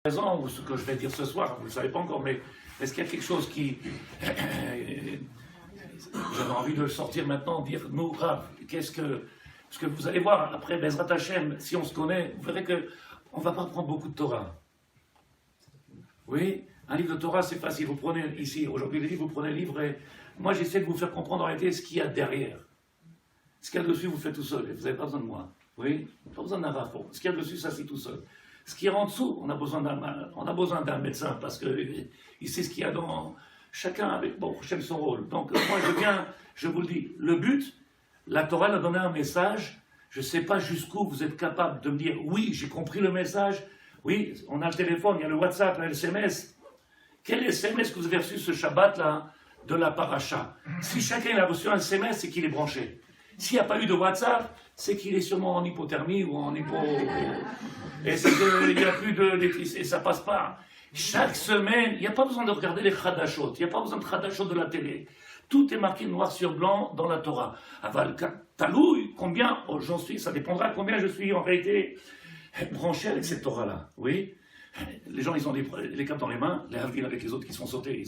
présent, ou ce que je vais dire ce soir, vous ne le savez pas encore, mais est-ce qu'il y a quelque chose qui... J'avais envie de le sortir maintenant, dire, nous, Rav, qu'est-ce que... Parce que vous allez voir, après Bezrat Hashem, si on se connaît, vous verrez qu'on ne va pas prendre beaucoup de Torah. Oui, un livre de Torah, c'est facile. Vous prenez ici, aujourd'hui, les livres, vous prenez le livre et moi, j'essaie de vous faire comprendre en réalité ce qu'il y a derrière. Ce qu'il y a dessus, vous le faitt tout seul. Vous n'avez pas besoin de moi. Oui, pas besoin d'un Rav. Ce qu'il y a dessus, ça, c'est tout seul. Ce qui est en dessous, on a besoin d'un médecin parce qu'il sait ce qu'il y a dans... Chacun avec, bon, j'aime son rôle. Donc, moi, je vous le dis, le but, la Torah a donné un message. Je ne sais pas jusqu'où vous êtes capable de me dire, oui, j'ai compris le message. Oui, on a le téléphone, il y a le WhatsApp, le SMS. Quel SMS que vous avez reçu ce Shabbat-là de la paracha? Si chacun a reçu un SMS, c'est qu'il est branché. S'il n'y a pas eu de WhatsApp, c'est qu'il est sûrement en hypothermie ou en hypo... Et c'est qu'il n'y a plus d'électricité, et ça passe pas. Chaque semaine, il n'y a pas besoin de regarder les Khadashot, il n'y a pas besoin de Khadashot de la télé. Tout est marqué noir sur blanc dans la Torah. Aval Talouille, combien j'en suis, ça dépendra combien je suis en réalité branché avec cette Torah-là. Oui, les gens, ils ont les câbles dans les mains, les Havdil avec les autres qui sont sautés,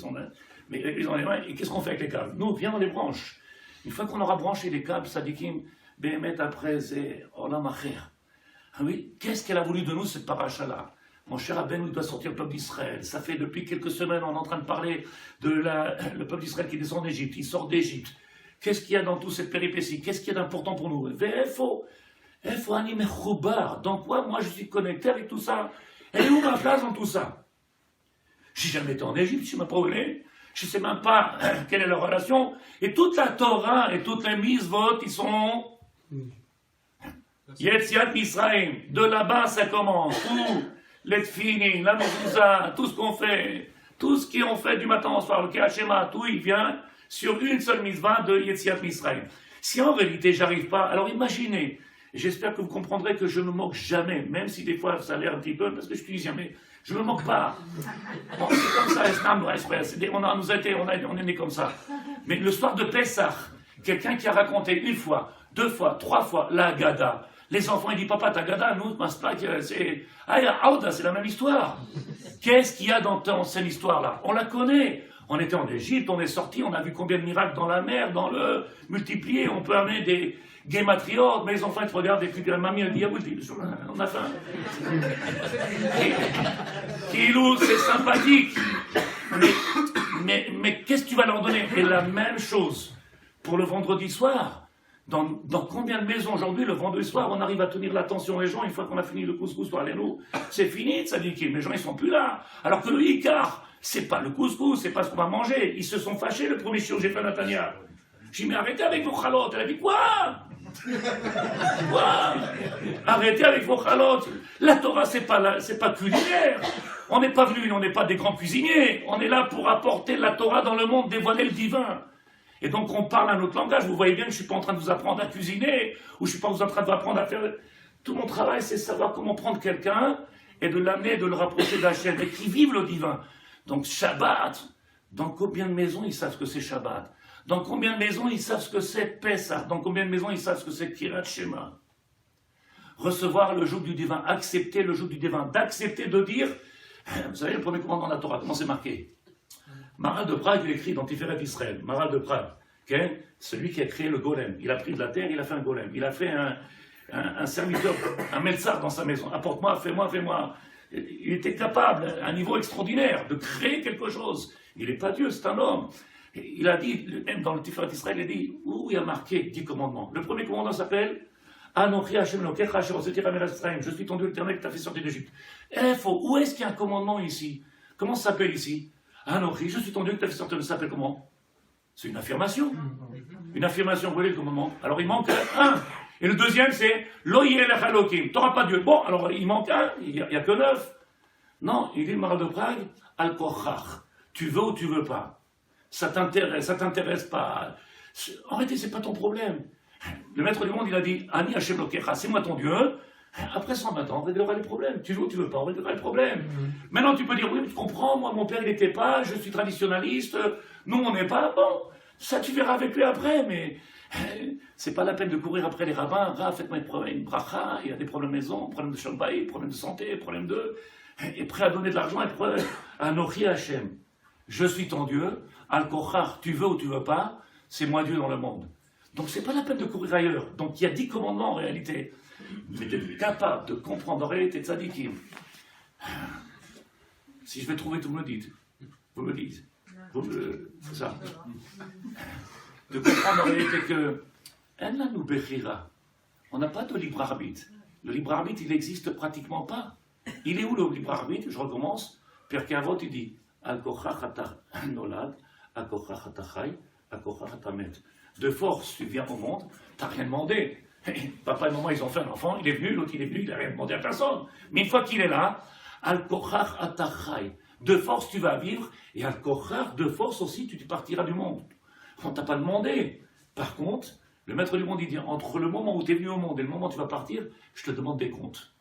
mais ils ont les mains, et qu'est-ce qu'on fait avec les câbles? Nous, viens dans les branches. Une fois qu'on aura branché les câbles, Sadikim, Behemet après, c'est Olam Acher. Oui, qu'est-ce qu'elle a voulu de nous, cette paracha-là? Mon cher Aben, il doit sortir le peuple d'Israël. Ça fait depuis quelques semaines, on est en train de parler de le peuple d'Israël qui descend d'Égypte, il sort d'Égypte. Qu'est-ce qu'il y a dans toute cette péripétie? Qu'est-ce qu'il y a d'important pour nous? Il faut animer Choubar. Donc moi, je suis connecté avec tout ça. Elle est où ma place dans tout ça? J'ai jamais été en Égypte, je ne sais même pas où elle est. Je ne sais même pas quelle est leur relation. Et toute la Torah et toutes les mitzvot, ils sont... Yetziat Misraïm. De là-bas, ça commence. Tout, les tfilin, la mezouza, tout ce qu'on fait, tout ce qu'on fait du matin au soir, le Kehashema, tout, il vient sur une seule mitzvah de Yetziat Misraïm. Si en réalité, j'arrive pas, alors imaginez, et j'espère que vous comprendrez que je ne me moque jamais, même si des fois ça a l'air un petit peu, parce que je suis jamais, je ne me moque pas. Bon, c'est comme ça, on est né comme ça. Mais le soir de Pessah, quelqu'un qui a raconté une fois, 2 fois, 3 fois la Haggadah, les enfants, ils disent, papa, ta Haggadah, nous, c'est... c'est la même histoire. Qu'est-ce qu'il y a dans cette histoire-là? On la connaît. On était en Égypte, on est sorti, on a vu combien de miracles dans la mer, dans le multiplié, on peut amener des guématriotes, mais les enfants, ils te regardent et puis la mamie, elle dit, on a faim. Kilou, c'est sympathique. Mais qu'est-ce que tu vas leur donner? Et la même chose pour le vendredi soir. Dans combien de maisons aujourd'hui, le vendredi soir, on arrive à tenir l'attention des gens une fois qu'on a fini le couscous pour aller nous? C'est fini, ça dit qu'il. Les gens, ils sont plus là. Alors que le Icar, c'est pas le couscous, c'est pas ce qu'on va manger. Ils se sont fâchés, le premier chirurgien fait Natania. J'ai dit, mais arrêtez avec vos chalotes. Elle a dit, quoi? Quoi? Arrêtez avec vos chalotes. La Torah, c'est pas culinaire. On n'est pas venus, on n'est pas des grands cuisiniers. On est là pour apporter la Torah dans le monde, dévoiler le divin. Et donc on parle un autre langage. Vous voyez bien que je ne suis pas en train de vous apprendre à cuisiner, ou je ne suis pas en train de vous apprendre à faire... Tout mon travail, c'est savoir comment prendre quelqu'un et de l'amener, de le rapprocher d'Hachem, et qui vive le divin. Donc Shabbat, dans combien de maisons ils savent ce que c'est Shabbat? Dans combien de maisons ils savent ce que c'est Pessah? Dans combien de maisons ils savent ce que c'est Kirat Shema? Recevoir le joug du divin, accepter le joug du divin, d'accepter de dire... Vous savez, le premier commandement de la Torah, comment c'est marqué? Maral de Prague, il écrit dans Tiferet Israël, Maral de Prague, okay? Celui qui a créé le golem. Il a pris de la terre, il a fait un golem. Il a fait un serviteur, un meltsar dans sa maison. Apporte-moi, fais-moi. Il était capable, à un niveau extraordinaire, de créer quelque chose. Il n'est pas Dieu, c'est un homme. Il a dit, même dans le Tiferet Israël, il a dit, où il a marqué 10 commandements. Le premier commandement s'appelle Anochi Hashem Elokecha asher hoseti Eretz Mitzrayim. Je suis ton Dieu éternel qui t'a fait sortir d'Égypte. Où est-ce qu'il y a un commandement ici? Comment ça s'appelle ici? Anochi, je suis ton Dieu qui t'a fait sortir. Ça s'appelle comment? C'est une affirmation. Une affirmation, vous voyez le commandement. Alors il manque un. Et le deuxième, c'est Lo yelech Elokim. Tu n'auras pas Dieu. Bon, alors il manque un. Il n'y a que 9. Non, il dit le Maral de Prague, Al Kochach. Tu veux ou tu veux pas. Ça t'intéresse pas. En réalité, c'est pas ton problème. Le maître du monde, il a dit Ani Hashem Lokecha, c'est moi ton Dieu. Après 120 ans, on réglera les problèmes. Tu veux ou tu veux pas, on réglera les problèmes. Maintenant, tu peux dire, oui, mais tu comprends, moi, mon père, il n'était pas, je suis traditionnaliste, nous, on n'est pas. Bon, ça, tu verras avec lui après, mais c'est pas la peine de courir après les rabbins. Faites-moi une bracha, il y a des problèmes de maison, problèmes de shalom bayit, problèmes de santé, problèmes de... est prêt à donner de l'argent, est prêt à Nochi Hachem. Je suis ton Dieu, Al-Kochar, tu veux ou tu veux pas, c'est moi Dieu dans le monde. Donc c'est pas la peine de courir ailleurs. Donc il y a 10 commandements en réalité. Mais d'être capable de comprendre en réalité tzadikim. Si je vais trouver, vous me le dites. Vous me le dites. C'est ça. De comprendre en réalité que on n'a pas de libre arbitre. Le libre arbitre, il n'existe pratiquement pas. Il est où le libre arbitre? Je recommence. Pirkei Avot, il dit Al-Kochach ata nolad, Al-Kochach ata chai, Al-Kochach ata met. De force, tu viens au monde, tu n'as rien demandé. Papa et maman, ils ont fait un enfant, il est venu, l'autre il est venu, il n'a rien demandé à personne. Mais une fois qu'il est là, Al-Kochach ata chai. De force, tu vas vivre, et Al-Kochach, de force aussi, tu partiras du monde. On ne t'a pas demandé. Par contre, le maître du monde, il dit, entre le moment où tu es venu au monde et le moment où tu vas partir, je te demande des comptes.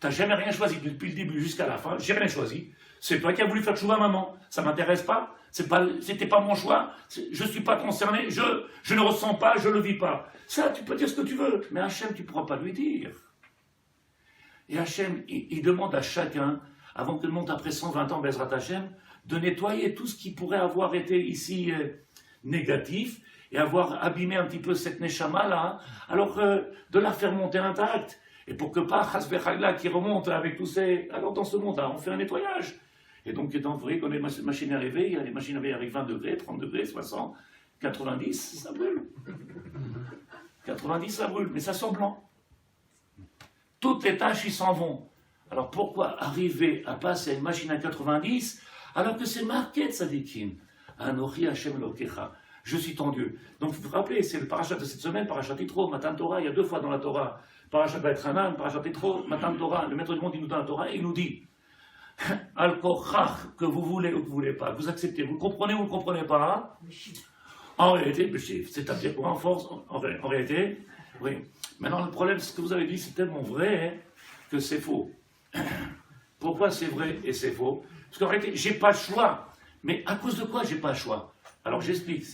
Tu n'as jamais rien choisi depuis le début jusqu'à la fin, j'ai rien choisi. C'est toi qui as voulu faire choix à maman, ça ne m'intéresse pas, c'était pas mon choix, je ne suis pas concerné, je ne ressens pas, je ne le vis pas. Ça, tu peux dire ce que tu veux, mais Hachem, tu ne pourras pas lui dire. Et Hachem, il demande à chacun, avant que le monde après 120 ans, Bezrat Hachem, de nettoyer tout ce qui pourrait avoir été ici négatif, et avoir abîmé un petit peu cette neshama là, alors de la faire monter intacte, et pour que pas Chasvé Chagla qui remonte avec tous ces... Alors dans ce monde-là, on fait un nettoyage. Et donc, vous voyez, quand les machines arrivent, il y a des machines avec 20 degrés, 30 degrés, 60, 90, ça brûle. 90, ça brûle, mais ça sent blanc. Toutes les tâches, ils s'en vont. Alors pourquoi arriver à passer à une machine à 90, alors que c'est marqué Tzadikim? Anochi Hashem Lokecha. Je suis ton Dieu. Donc vous vous rappelez, c'est le parachat de cette semaine, parachat Yitro, Matan Torah, il y a 2 fois dans la Torah. Parachat Ba'et-Hanan, parachat Yitro, Matan Torah. Le maître du monde, il nous donne la Torah et il nous dit Al-Kochach, que vous voulez ou que vous ne voulez pas, vous acceptez, vous comprenez ou vous ne comprenez pas. En réalité, c'est-à-dire quoi en force, en réalité, oui. Maintenant, le problème, ce que vous avez dit, c'est tellement vrai que c'est faux. Pourquoi c'est vrai et c'est faux? Parce qu'en réalité, j'ai pas le choix. Mais à cause de quoi j'ai pas le choix? Alors j'explique.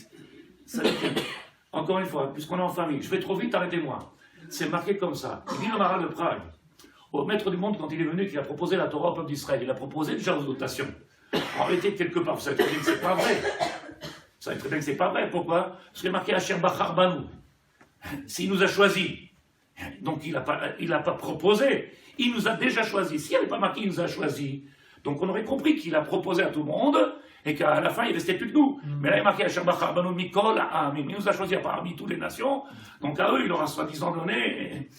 Encore une fois, puisqu'on est en famille, je vais trop vite, arrêtez-moi. C'est marqué comme ça. Il dit le Maharal de Prague, au maître du monde, quand il est venu, qu'il a proposé la Torah au peuple d'Israël, il a proposé déjà aux dotations. En réalité, quelque part, vous savez très bien que c'est pas vrai. Vous savez très bien que c'est pas vrai. Pourquoi? Parce qu'il est marqué Asher Bachar Banu. S'il nous a choisis, donc il n'a pas proposé, il nous a déjà choisis. S'il n'y avait pas marqué il nous a choisis, donc on aurait compris qu'il a proposé à tout le monde et qu'à la fin il ne restait plus que nous. Mais là il est marqué Asher Bachar Banu Mikol Ha'amim. Il nous a choisis parmi toutes les nations, donc à eux il leur a soi-disant donné.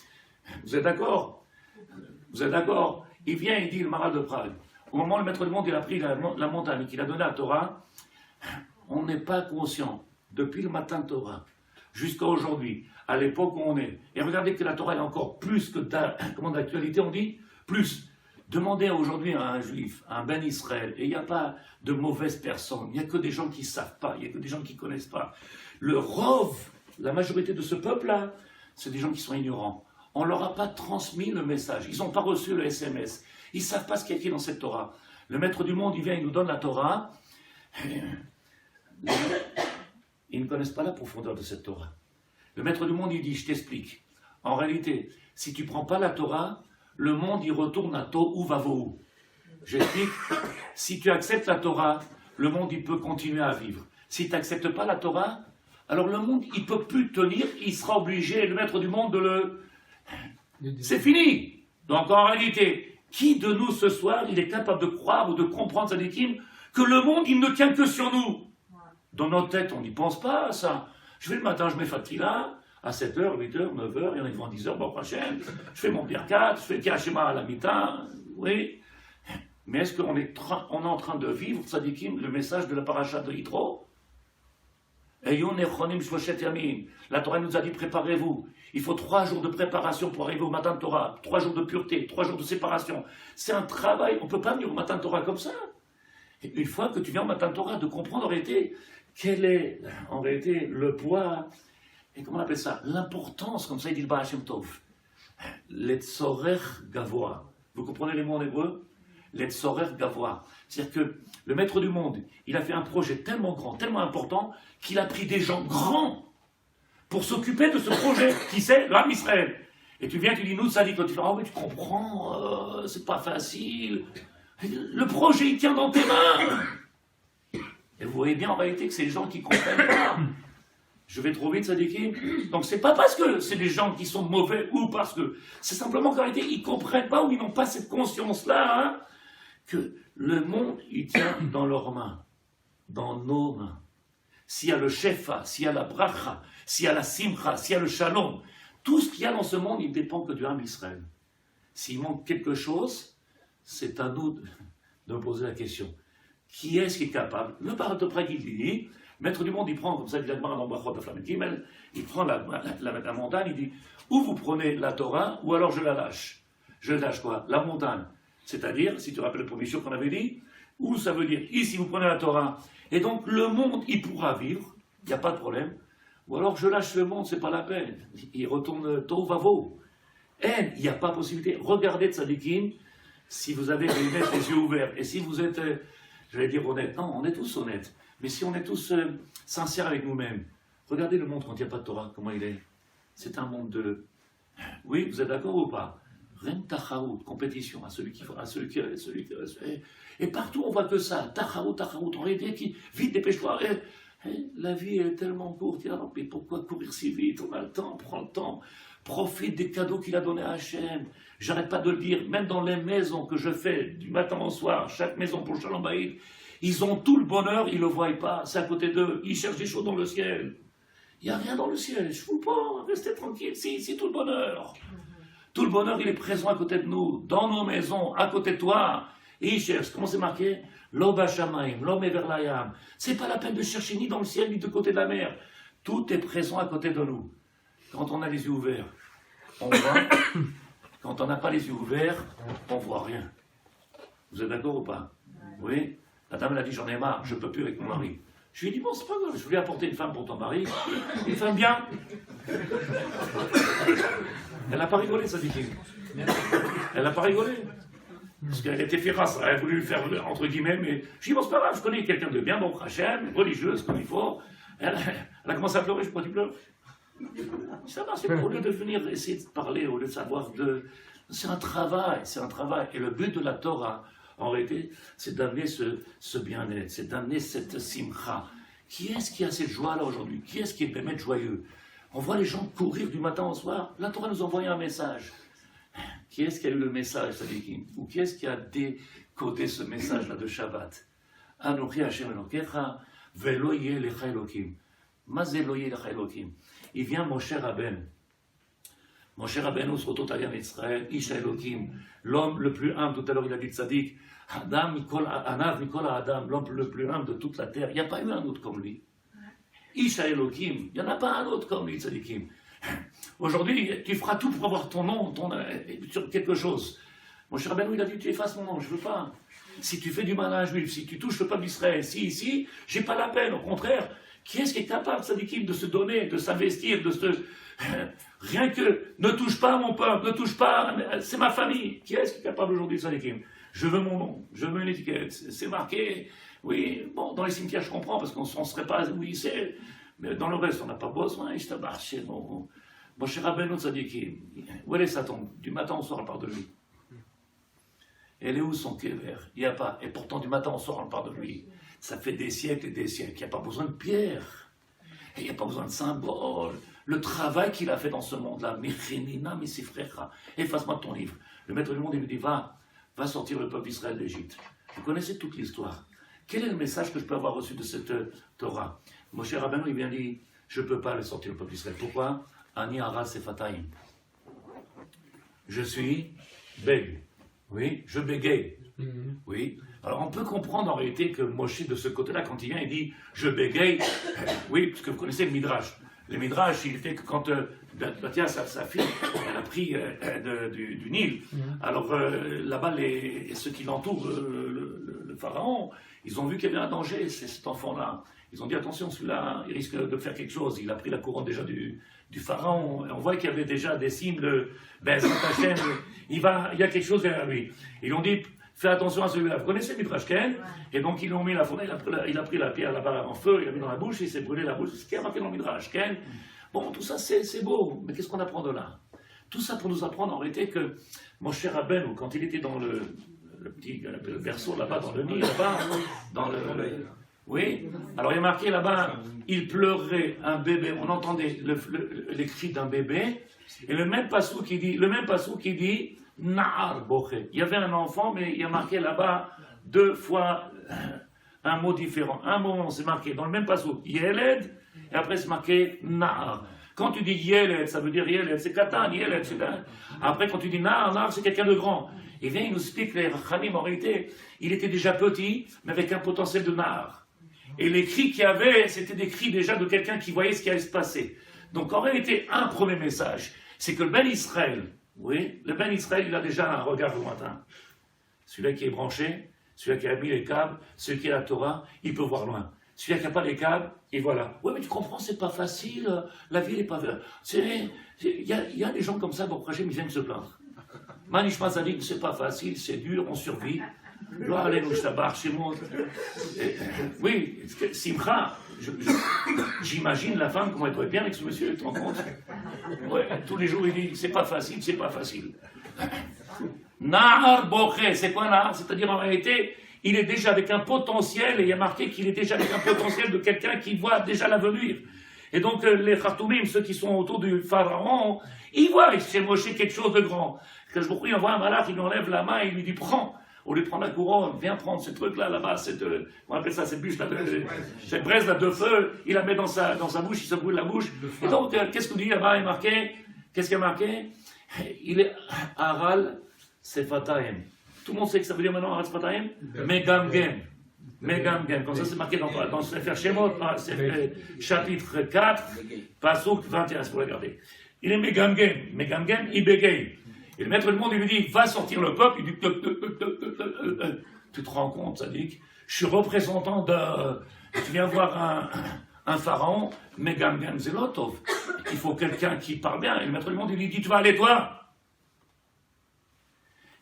Vous êtes d'accord? Vous êtes d'accord? Il vient et dit le Maharal de Prague. Au moment où le maître du monde il a pris la montagne et qu'il a donné la Torah, on n'est pas conscient, depuis le matin de Torah, jusqu'à aujourd'hui, à l'époque où on est. Et regardez que la Torah est encore plus que d'actualité, on dit plus. Demandez aujourd'hui à un juif, à un ben Israël, et il n'y a pas de mauvaises personnes, il n'y a que des gens qui ne savent pas, il n'y a que des gens qui ne connaissent pas. Le rov, la majorité de ce peuple-là, c'est des gens qui sont ignorants. On ne leur a pas transmis le message, ils n'ont pas reçu le SMS, ils ne savent pas ce qu'il y a écrit dans cette Torah. Le maître du monde, il vient, il nous donne la Torah, ils ne connaissent pas la profondeur de cette Torah. Le maître du monde, il dit, je t'explique. En réalité, si tu ne prends pas la Torah, le monde, il retourne à Tohu Vavohu. J'explique, si tu acceptes la Torah, le monde, il peut continuer à vivre. Si tu n'acceptes pas la Torah, alors le monde, il ne peut plus tenir, il sera obligé, le maître du monde, de le... C'est fini. Donc en réalité, qui de nous ce soir, il est capable de croire ou de comprendre, Tzadikim, que le monde, il ne tient que sur nous? Dans notre tête, on n'y pense pas à ça. Je vais le matin, je mets Fatila, à 7h, 8h, 9h, il y en a qui vont à 10h, bon, prochaine. Je fais mon Birkat, je fais Kirachima à la mi-temps, oui. Mais est-ce qu'on est, en train de vivre, Tzadikim, le message de la paracha de Yitro? La Torah nous a dit, préparez-vous. Il faut 3 jours de préparation pour arriver au matin de Torah, 3 jours de pureté, 3 jours de séparation. C'est un travail, on ne peut pas venir au matin de Torah comme ça. Et une fois que tu viens au matin de Torah, de comprendre en réalité, quel est en réalité le poids, et comment on appelle ça, l'importance, comme ça il dit le Baal Shem Tov, l'etzorer gavoa. Vous comprenez les mots en hébreu? L'etzorer gavoa. C'est-à-dire que le maître du monde, il a fait un projet tellement grand, tellement important, qu'il a pris des gens grands pour s'occuper de ce projet, qui c'est l'Am Israël. Et tu viens, tu dis, nous, ça dit, quand tu fais, oh, mais tu comprends, c'est pas facile. Le projet, il tient dans tes mains. Et vous voyez bien en réalité que c'est les gens qui ne comprennent pas. Je vais trop vite, Sadikim. Donc c'est pas parce que c'est des gens qui sont mauvais ou parce que... C'est simplement qu'en réalité, ils ne comprennent pas ou ils n'ont pas cette conscience-là, hein, que le monde, il tient dans leurs mains, dans nos mains. S'il y a le shefa, s'il y a la bracha, s'il y a la simcha, s'il y a le shalom, tout ce qu'il y a dans ce monde, il ne dépend que du Ham Israël. S'il manque quelque chose, c'est à nous de poser la question. Qui est-ce qui est capable? Le Barat-Oprah qui dit, maître du monde, il prend, comme ça, il prend la montagne, il dit, ou vous prenez la Torah, ou alors je la lâche. Je lâche quoi? La montagne. C'est-à-dire, si tu rappelles le premier jour qu'on avait dit, ou ça veut dire, ici vous prenez la Torah, et donc le monde, il pourra vivre, il n'y a pas de problème, ou alors je lâche le monde, c'est pas la peine, il retourne tôt vavo. Il n'y a pas possibilité. Regardez Tzadikim, si vous avez les yeux ouverts, et si vous êtes, je vais dire honnête, non, on est tous honnêtes, mais si on est tous sincères avec nous-mêmes, regardez le monde quand il n'y a pas de Torah, comment il est. C'est un monde de... Oui, vous êtes d'accord ou pas? Rien que tachaout, compétition, à celui qui fera, à celui qui... Et partout on voit que ça, tachaout, en réalité, qui... Vite, dépêche-toi. La vie est tellement courte, mais pourquoi courir si vite? On a le temps, prends le temps. Profite des cadeaux qu'il a donnés à Hachem. J'arrête pas de le dire, même dans les maisons que je fais du matin au soir, chaque maison pour Shalom Bayit, ils ont tout le bonheur, ils ne le voient pas, c'est à côté d'eux, ils cherchent des choses dans le ciel. Il n'y a rien dans le ciel, je ne fous pas, restez tranquille, si, tout le bonheur. Tout le bonheur, il est présent à côté de nous, dans nos maisons, à côté de toi. Et ils cherchent, comment c'est marqué? Lo bashamaim, lo mever layam. C'est pas la peine de chercher ni dans le ciel, ni de côté de la mer. Tout est présent à côté de nous. Quand on a les yeux ouverts, on voit. Quand on n'a pas les yeux ouverts, on ne voit rien. Vous êtes d'accord ou pas? Oui. La dame elle a dit, j'en ai marre, je ne peux plus avec mon mari. Je lui ai dit, bon, c'est pas grave, je voulais apporter une femme pour ton mari. Une femme bien. Elle n'a pas rigolé, ça dit. Elle n'a pas rigolé. Parce qu'elle était féroce, elle a voulu faire, entre guillemets, mais je lui ai dit, bon, c'est pas grave, je connais quelqu'un de bien, bon, Hachem, religieuse, comme il faut. Elle a commencé à pleurer, je crois que tu pleures. Ça va, c'est au lieu de venir essayer de parler, au lieu de savoir de... C'est un travail, c'est un travail. Et le but de la Torah, en réalité, c'est d'amener ce bien-être, c'est d'amener cette simcha. Qui est-ce qui a cette joie-là aujourd'hui? Qui est-ce qui est באמת joyeux? On voit les gens courir du matin au soir. La Torah nous envoie un message. Qui est-ce qui a eu le message, Sadikim? Ou qui est-ce qui a décodé ce message-là de Shabbat? Anochi Hashem Elokecha, velo yeh lecha Elokim. Ma ze lo yeh lecha Elokim. Il vient Moshe Rabbeinu. Moshe Rabbeinu, sur Totalia Mitzraël, Isha Elokim, l'homme le plus humble, tout à l'heure il a dit Tzadik, Adam, Anav, Nicolas Adam, l'homme le plus humble de toute la terre. Il n'y a pas eu un autre comme lui. Isha Elokim, il n'y en a pas un autre comme lui, Tzadikim. Aujourd'hui, tu feras tout pour avoir ton nom sur quelque chose. Moshe Rabbeinu, il a dit, tu effaces mon nom, je ne veux pas. Si tu fais du mal à un juif, si tu touches le peuple d'Israël, si, j'ai pas la peine, au contraire. Qui est-ce qui est capable, Tzadikim, de se donner, de s'investir, de se... Rien que, ne touche pas à mon peuple, ne touche pas, c'est ma famille. Qui est-ce qui est capable aujourd'hui, Tzadikim? Je veux mon nom, je veux une étiquette, c'est marqué. Oui, bon, dans les cimetières, je comprends, parce qu'on ne serait pas, oui, c'est... Mais dans le reste, on n'a pas besoin, Moshe Rabbeinu Tzadikim, où est sa tombe? Du matin au soir, on parle de lui. Elle est où son kéver? Il n'y a pas. Et pourtant, du matin au soir, on parle de lui. Ça fait des siècles et des siècles. Il n'y a pas besoin de pierre. Il n'y a pas besoin de symbole. Le travail qu'il a fait dans ce monde-là, Michinina Misifrecha, efface-moi de ton livre. Le maître du monde, il lui dit, va sortir le peuple d'Israël d'Égypte. Vous connaissez toute l'histoire. Quel est le message que je peux avoir reçu de cette Torah? Moshe Rabbeinu, il vient dire, je ne peux pas le sortir le peuple d'Israël. Pourquoi? Ani Ara Sefataim. Je suis bègue. Oui, je bégaye. Oui. Alors on peut comprendre en réalité que Moshe, de ce côté-là, quand il vient, il dit je bégaye. Oui, parce que vous connaissez le Midrash. Le Midrash, il était que quand Batia, sa fille, elle a pris du Nil. Alors là-bas, ceux qui l'entourent, le pharaon, ils ont vu qu'il y avait un danger, c'est cet enfant-là. Ils ont dit attention, celui-là, il risque de faire quelque chose. Il a pris la couronne déjà du pharaon. On voit qu'il y avait déjà des signes de Hashem, il y a quelque chose derrière lui. Ils ont dit fais attention à celui-là. Vous connaissez Midrash Ken? Et donc ils l'ont mis la fournaise, il a pris la pierre là-bas en feu, il l'a mis dans la bouche, il s'est brûlé la bouche. C'est ce qui est marqué dans Midrash Ken. Bon, tout ça c'est beau, mais qu'est-ce qu'on apprend de là? Tout ça pour nous apprendre en réalité que Moshe Rabbeinu, quand il était dans le petit berceau là-bas, dans le nid, là-bas, dans le... Oui, alors il y a marqué là-bas, il pleurait un bébé, on entendait les cris d'un bébé, et le même passou qui dit, Na'ar Boché. Il y avait un enfant, mais il y a marqué là-bas 2 fois un mot différent. Un moment, c'est marqué dans le même passou, Yeled, et après c'est marqué Na'ar. Quand tu dis Yeled, ça veut dire Yeled, c'est Katan, Yeled, c'est là. Après, quand tu dis Na'ar, Na'ar, c'est quelqu'un de grand. Et bien, il nous explique les Khanim, en réalité, il était déjà petit, mais avec un potentiel de Na'ar. Et les cris qu'il y avait, c'était des cris déjà de quelqu'un qui voyait ce qui allait se passer. Donc, en réalité, un premier message, c'est que le Ben Israël, oui, le Ben Israël, il a déjà un regard lointain. Celui-là qui est branché, celui-là qui a mis les câbles, celui qui a la Torah, il peut voir loin. Celui-là qui n'a pas les câbles, et voilà. Oui, mais tu comprends, c'est pas facile, la vie n'est pas... Il y a des gens comme ça, bon, prochain, ils viennent se plaindre. Manish Mazadik, c'est pas facile, c'est dur, on survit. Oui, Simcha, j'imagine la femme comment elle doit être bien avec ce monsieur, tu te rends compte? Ouais, tous les jours il dit c'est pas facile, c'est pas facile. Nahar Boché, c'est quoi Nahar? C'est-à-dire en réalité, il est déjà avec un potentiel, et il y a marqué qu'il est déjà avec un potentiel de quelqu'un qui voit déjà l'avenir. Et donc les Khartoumim, ceux qui sont autour du pharaon, ils voient chez Moshe quelque chose de grand. Que je il envoie un malade, il lui enlève la main et il lui dit prends. Au lieu de prendre la couronne, viens prendre ce truc-là, là-bas, on appelle ça cette bûche, cette braise là de feu, il la met dans sa bouche, il se brûle la bouche. Et donc, qu'est-ce qu'on dit là-bas? Il est marqué, qu'est-ce qu'il y a marqué? Il est Aral Sefataim. Tout le monde sait que ça veut dire maintenant Aral Sefataim? Megamgem. Megamgem. Comme ça, c'est marqué dans Sefer Shemot, chapitre 4, Pasuk 21, c'est pour regarder. Il est Megamgem. Megamgem, il bégaye. Et le maître du monde, il lui dit, va sortir le peuple. Il dit, tu te rends compte, Sadik, je suis représentant de... Tu viens voir un pharaon, Megamgam Zelotov. Il faut quelqu'un qui parle bien. Et le maître du monde, il lui dit, tu vas aller toi.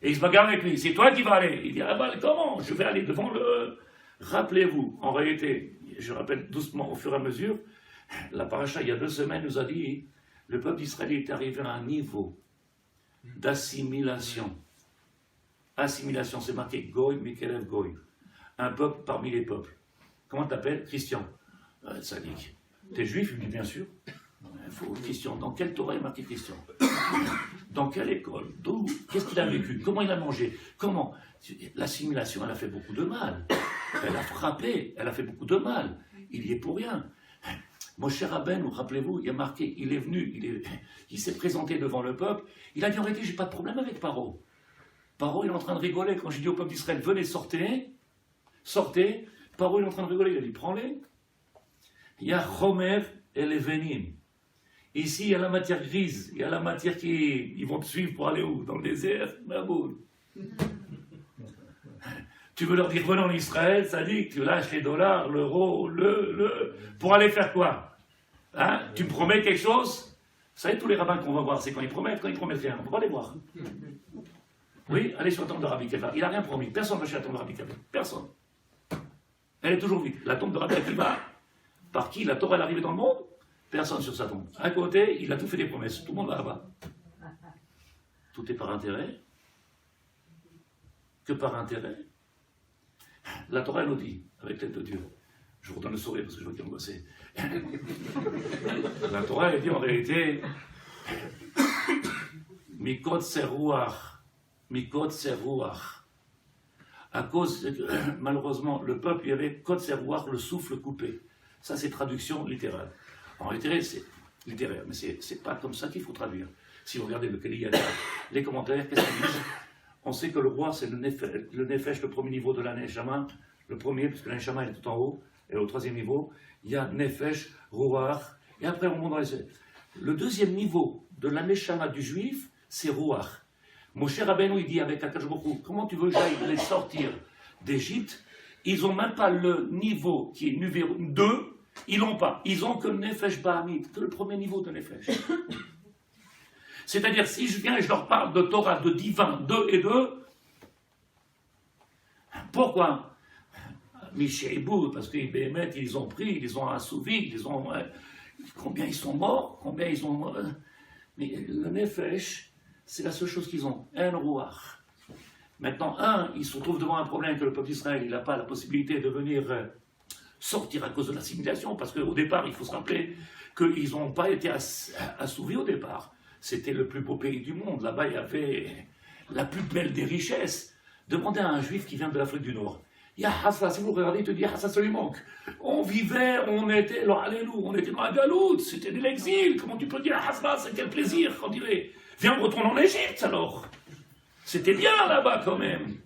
Et il se bagarre avec lui, c'est toi qui vas aller. Il dit, ah bah comment? Je vais aller devant le... Rappelez-vous, en réalité, je rappelle doucement au fur et à mesure, la paracha, il y a 2 semaines, nous a dit, le peuple d'Israël est arrivé à un niveau d'assimilation. Assimilation, c'est marqué Goy, Mikelev Goy. Un peuple parmi les peuples. Comment t'appelles? Christian. Sadik. T'es juif? Il dit bien sûr. Il faut Christian. Dans quelle Torah est marqué Christian? Dans quelle école? D'où? Qu'est-ce qu'il a vécu? Comment il a mangé? Comment? L'assimilation, elle a fait beaucoup de mal. Elle a frappé, elle a fait beaucoup de mal. Il y est pour rien. Moshe Rabbeinu, rappelez-vous, il a marqué, il est venu, il s'est présenté devant le peuple, il a dit en réalité, j'ai pas de problème avec Paro. Paro, il est en train de rigoler. Quand j'ai dit au peuple d'Israël, venez, sortez, Paro, il est en train de rigoler, il a dit, prends-les. Il y a Chomer et les Venim. Ici, il y a la matière grise, il y a la matière qui, ils vont te suivre pour aller où? Dans le désert, Maboul. Tu veux leur dire, venez en Israël, ça dit que tu lâches les dollars, l'euro, pour aller faire quoi? Hein? Tu me promets quelque chose? Vous savez, tous les rabbins qu'on va voir, c'est quand ils promettent rien. On ne peut pas les voir. Oui, allez sur la tombe de Rabbi Akiva. Il n'a rien promis. Personne ne va chez la tombe de Rabbi Akiva. Personne. Elle est toujours vide. La tombe de Rabbi Akiva, par qui la Torah est arrivée dans le monde? Personne sur sa tombe. À côté, il a tout fait des promesses. Tout le monde va là-bas. Tout est par intérêt. Que par intérêt? La Torah nous dit, avec l'aide de Dieu, je vous redonne le sourire parce que je vois qu'il est angoissé. La Torah elle dit en réalité, Mikot Serouach, à cause, malheureusement, le peuple, il y avait Kot Serouach, le souffle coupé. Ça, c'est traduction littérale. En réalité, c'est littéraire, mais c'est pas comme ça qu'il faut traduire. Si vous regardez le Keliyata, les commentaires, qu'est-ce qu'ils disent? On sait que le roi, c'est le Nefesh, le premier niveau de la Neshama, le premier, puisque la Neshama est tout en haut, et au 3e niveau, il y a Nefesh, Ruach, et après on monte dans les... Le 2e niveau de la Neshama du juif, c'est Ruach. Moshe Rabbeinu, il dit avec Akadosh Baruch Hu, comment tu veux que j'aille les sortir d'Égypte? Ils n'ont même pas le niveau qui est numéro 2, ils n'ont pas. Ils n'ont que Nefesh Bahamid, que le premier niveau de Nefesh. C'est-à-dire, si je viens et je leur parle de Torah, de divin, 2 et 2, pourquoi? Mishéibou, parce qu'ils ont pris, ils ont assouvi, combien ils sont morts, combien ils ont... Mais le nefesh, c'est la seule chose qu'ils ont. Un rouach. Maintenant, ils se retrouvent devant un problème que le peuple d'Israël, il n'a pas la possibilité de venir sortir à cause de l'assimilation, parce qu'au départ, il faut se rappeler qu'ils n'ont pas été assouvis au départ. C'était le plus beau pays du monde. Là-bas, il y avait la plus belle des richesses. Demandez à un juif qui vient de l'Afrique du Nord. Il y a Hassa, si vous regardez, il te dit Hassa, ça lui manque. On vivait, on était dans la galoute, c'était de l'exil. Comment tu peux dire Hassa, c'est quel plaisir, on dirait. Viens, on retourne en Égypte alors. C'était bien là-bas quand même.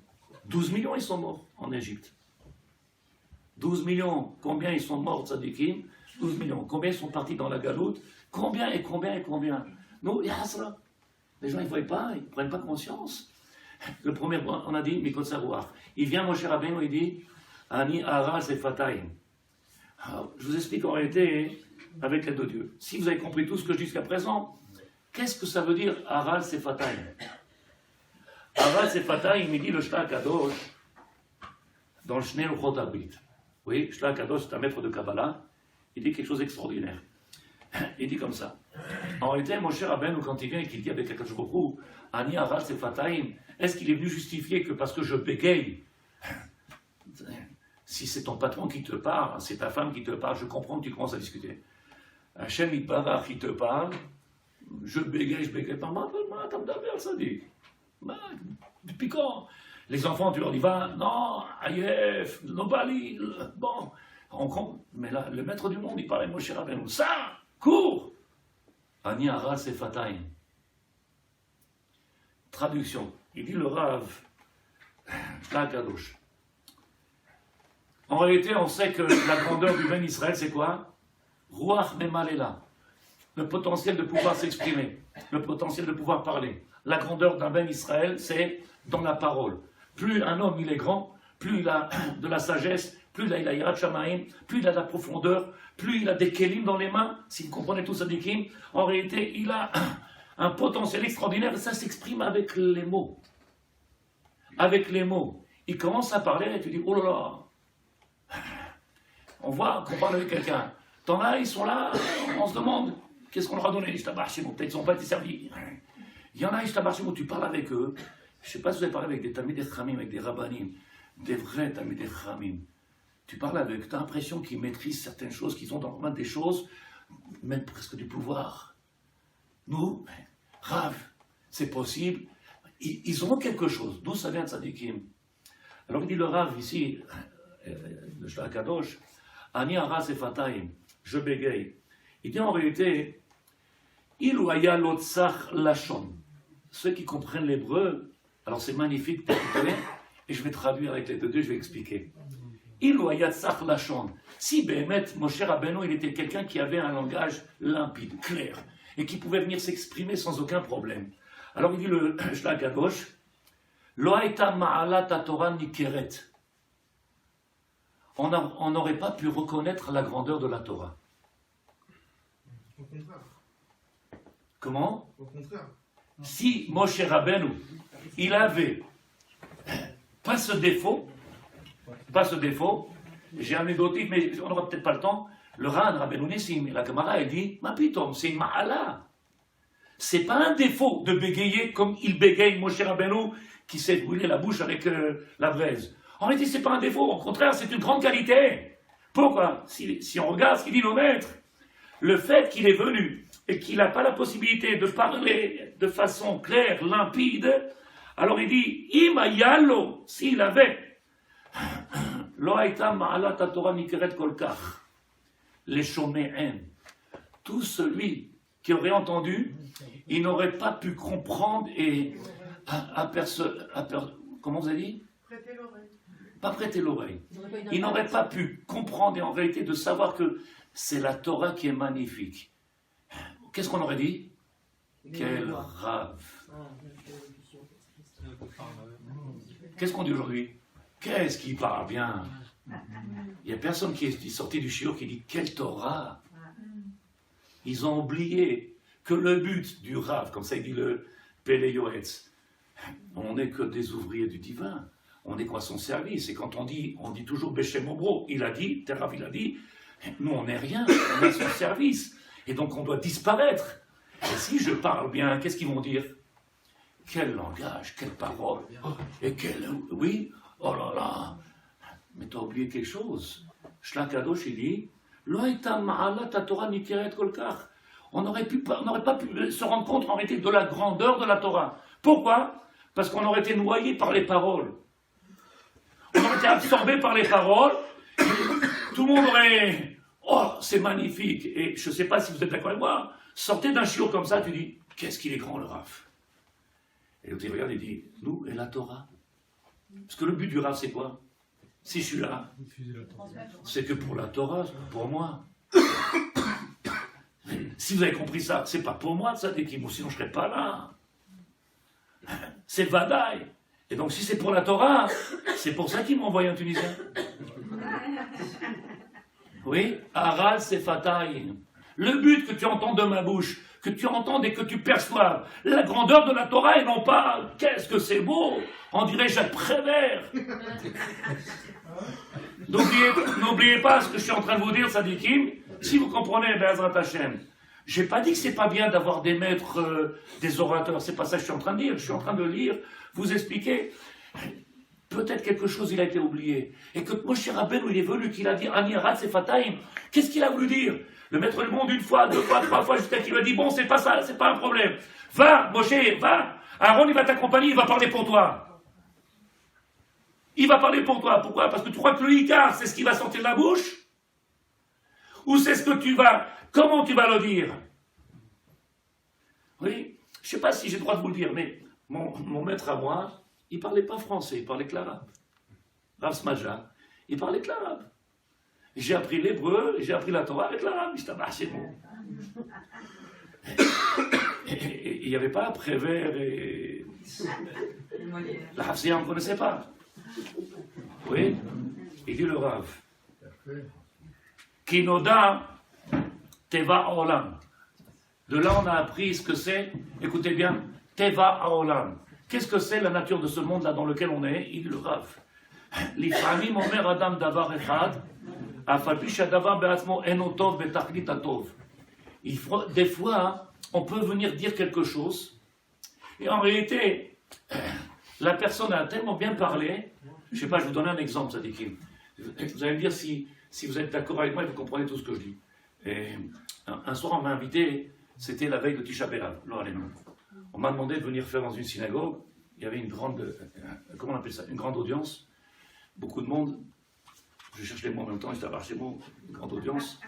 12 millions, ils sont morts en Égypte. 12 millions, combien ils sont morts, tzadikim? 12 millions. Combien ils sont partis dans la galoute? Combien et combien et combien? Nous, il y a Hasra. Les gens, ils ne voient pas, ils ne prennent pas conscience. Le premier, on a dit, Mikot Sarouach. Il vient, Moshe Rabbeinu, il dit, Ani Ara Sefatayim. Je vous explique en réalité, avec l'aide de Dieu. Si vous avez compris tout ce que je dis jusqu'à présent, qu'est-ce que ça veut dire Ara Sefatayim? Ara Sefatayim, il dit le Shla Kadosh, dans le Shnei Luchot Abrit. Oui, Shla Kadosh, c'est un maître de Kabbalah. Il dit quelque chose d'extraordinaire. Il dit comme ça. En réalité, Moshe Rabbeinu, quand il vient et qu'il dit avec Akadosh Baruch Hu, Ani Ara Sefatayim, est-ce qu'il est venu justifier que parce que je bégaye, si c'est ton patron qui te parle, c'est ta femme qui te parle, je comprends que tu commences à discuter. Hachem Yitbarach qui te parle, je bégaye pas. T'as me ça dit. Depuis quand? Les enfants, tu leur dis, va, non, Ayef, Nobali, bon, mais là, le maître du monde, il parlait Moshe Rabbeinu, ça, cours! Ani Ara Sefatayim. Traduction. Il dit le Rav, la Kadosh. En réalité, on sait que la grandeur du Ben Israël, c'est quoi? Ruach Memalela. Le potentiel de pouvoir s'exprimer, le potentiel de pouvoir parler. La grandeur d'un Ben Israël, c'est dans la parole. Plus un homme il est grand, plus il a de la sagesse, plus il a Yirat Shamaim, plus il a de la profondeur, plus il a des kelim dans les mains, si vous comprenez tout ça des kelim, en réalité il a un potentiel extraordinaire et ça s'exprime avec les mots. Avec les mots. Il commence à parler et tu dis, oh là là, on voit qu'on parle avec quelqu'un. T'en as, ils sont là, on se demande, qu'est-ce qu'on leur a donné? Peut-être qu'ils n'ont pas été servis. Il y en a, tu parles avec eux. Je ne sais pas si vous avez parlé avec des Talmidei Chachamim, avec des Rabbanim, des vrais Talmidei Chachamim. Tu parles avec eux, tu as l'impression qu'ils maîtrisent certaines choses, qu'ils ont dans leur main des choses, même presque du pouvoir. Nous, Rav, c'est possible. Ils ont quelque chose. D'où ça vient de Tzadikim? Alors il dit le Rav ici, le Shla Kadosh, Ani Ara Sefatayim, je bégaye. Il dit en réalité, Il Aya Lotzach Lachon. Ceux qui comprennent l'hébreu, alors c'est magnifique pour écouter, et je vais traduire avec les deux, je vais expliquer. Il Aya Tzach Lachon. Si Béhémet, Moshe Rabbeinu, il était quelqu'un qui avait un langage limpide, clair, et qui pouvait venir s'exprimer sans aucun problème. Alors il dit le Shla Kadosh, Lo Haïta Ma'alat Torah Nikeret. On n'aurait pas pu reconnaître la grandeur de la Torah. Au contraire. Comment? Au contraire. Si Moshe Rabbeinu, il avait pas ce défaut, j'ai un anecdotique, mais on n'aura peut-être pas le temps, le Ran Rabbeinu Nissim, la Gemara, elle dit, ma pitom, c'est une ma'ala. C'est pas un défaut de bégayer comme il bégaye Moshe Rabbeinu, qui s'est brûlé la bouche avec la braise. En réalité, c'est pas un défaut, au contraire, c'est une grande qualité. Pourquoi? Si on regarde ce qu'il dit nos maîtres, le fait qu'il est venu et qu'il n'a pas la possibilité de parler de façon claire, limpide, alors il dit, Ima yallo, s'il avait, lo haïta ma'alat Torah nikeret kolkach, les shome'en, tout celui qui aurait entendu, il n'aurait pas pu comprendre et comment vous avez dit? Prêtez l'oreille. Pas prêter l'oreille. Il n'aurait pas pu comprendre et en réalité de savoir que c'est la Torah qui est magnifique. Qu'est-ce qu'on aurait dit? Quel rave. Qu'est-ce qu'on dit aujourd'hui? Qu'est-ce qui parle bien? Il n'y a personne qui est sorti du shiur qui dit quelle Torah. Ils ont oublié que le but du rave, comme ça il dit le Pele Yoetz, on n'est que des ouvriers du divin. On est quoi à son service? Et quand on dit toujours Beshem Obro, il a dit, Terav il a dit, nous on n'est rien, on est à son service. Et donc on doit disparaître. Et si je parle bien, qu'est-ce qu'ils vont dire? Quel langage, quelle parole, et quel... Oui, oh là là, mais tu as oublié quelque chose. Shlakadosh, il dit, on n'aurait pas pu se rendre compte en réalité de la grandeur de la Torah. Pourquoi? Parce qu'on aurait été noyé par les paroles. On aurait été absorbé par les paroles. Tout le monde aurait... Oh, c'est magnifique. Et je ne sais pas si vous êtes d'accord avec moi. Sortez d'un chiot comme ça, tu dis, qu'est-ce qu'il est grand le Rav. Et l'autre il regarde et dit, nous et la Torah. Parce que le but du Rav, c'est quoi? Si je suis là, c'est que pour la Torah, c'est pas pour moi. Si vous avez compris ça, c'est pas pour moi, ça, sinon je ne serais pas là. C'est Vadaï. Et donc si c'est pour la Torah, c'est pour ça qu'ils m'ont envoyé un Tunisien. Oui, Aral Sefataï. Le but que tu entends de ma bouche, que tu entendes et que tu perçoives la grandeur de la Torah et non pas qu'est-ce que c'est beau, on dirait Jacques Prévert. N'oubliez pas ce que je suis en train de vous dire, Sadikim, si vous comprenez Be'ezrat Hashem. J'ai pas dit que c'est pas bien d'avoir des maîtres, des orateurs, c'est pas ça que je suis en train de dire, je suis en train de lire, vous expliquer. Peut-être quelque chose il a été oublié. Et que Moshe Rabbeinu il est venu, qu'il a dit Ani Arat Sefataim. Qu'est-ce qu'il a voulu dire? Le maître du monde une fois, deux fois, trois fois, jusqu'à qu'il lui a dit bon, c'est pas ça, c'est pas un problème. Va, Moshe, va. Aaron il va t'accompagner, il va parler pour toi. Il va parler pour toi. Pourquoi? Parce que tu crois que le Icar, c'est ce qui va sortir de la bouche? Ou c'est ce que tu vas... Comment tu vas le dire? Oui, je ne sais pas si j'ai le droit de vous le dire, mais mon maître à moi, il ne parlait pas français, il parlait que l'arabe. Rav Smaja, il parlait que l'arabe. J'ai appris l'hébreu, j'ai appris la Torah avec l'arabe. Il n'y avait pas Prévert et... La Hafsia, on ne connaissait pas. Oui, il dit le Rav. Kinoda Teva Olam. De là, on a appris ce que c'est. Écoutez bien, Teva Olam. Qu'est-ce que c'est la nature de ce monde-là dans lequel on est? Il dit le Rav. L'Iframim Omer Adam Davar Echad, Afalpi Shadavar Be'atzmo Enotov Betachlit Atov. Des fois, on peut venir dire quelque chose, et en réalité, la personne a tellement bien parlé. Je ne sais pas, je vais vous donner un exemple, Sadikim. Vous allez me dire si vous êtes d'accord avec moi et vous comprenez tout ce que je dis. Et un soir, on m'a invité, c'était la veille de Tisha B'Av, on m'a demandé de venir faire dans une synagogue. Il y avait une grande, comment on appelle ça, une grande audience, beaucoup de monde. Je cherche les mots en même temps, j'étais à chez moi, une grande audience.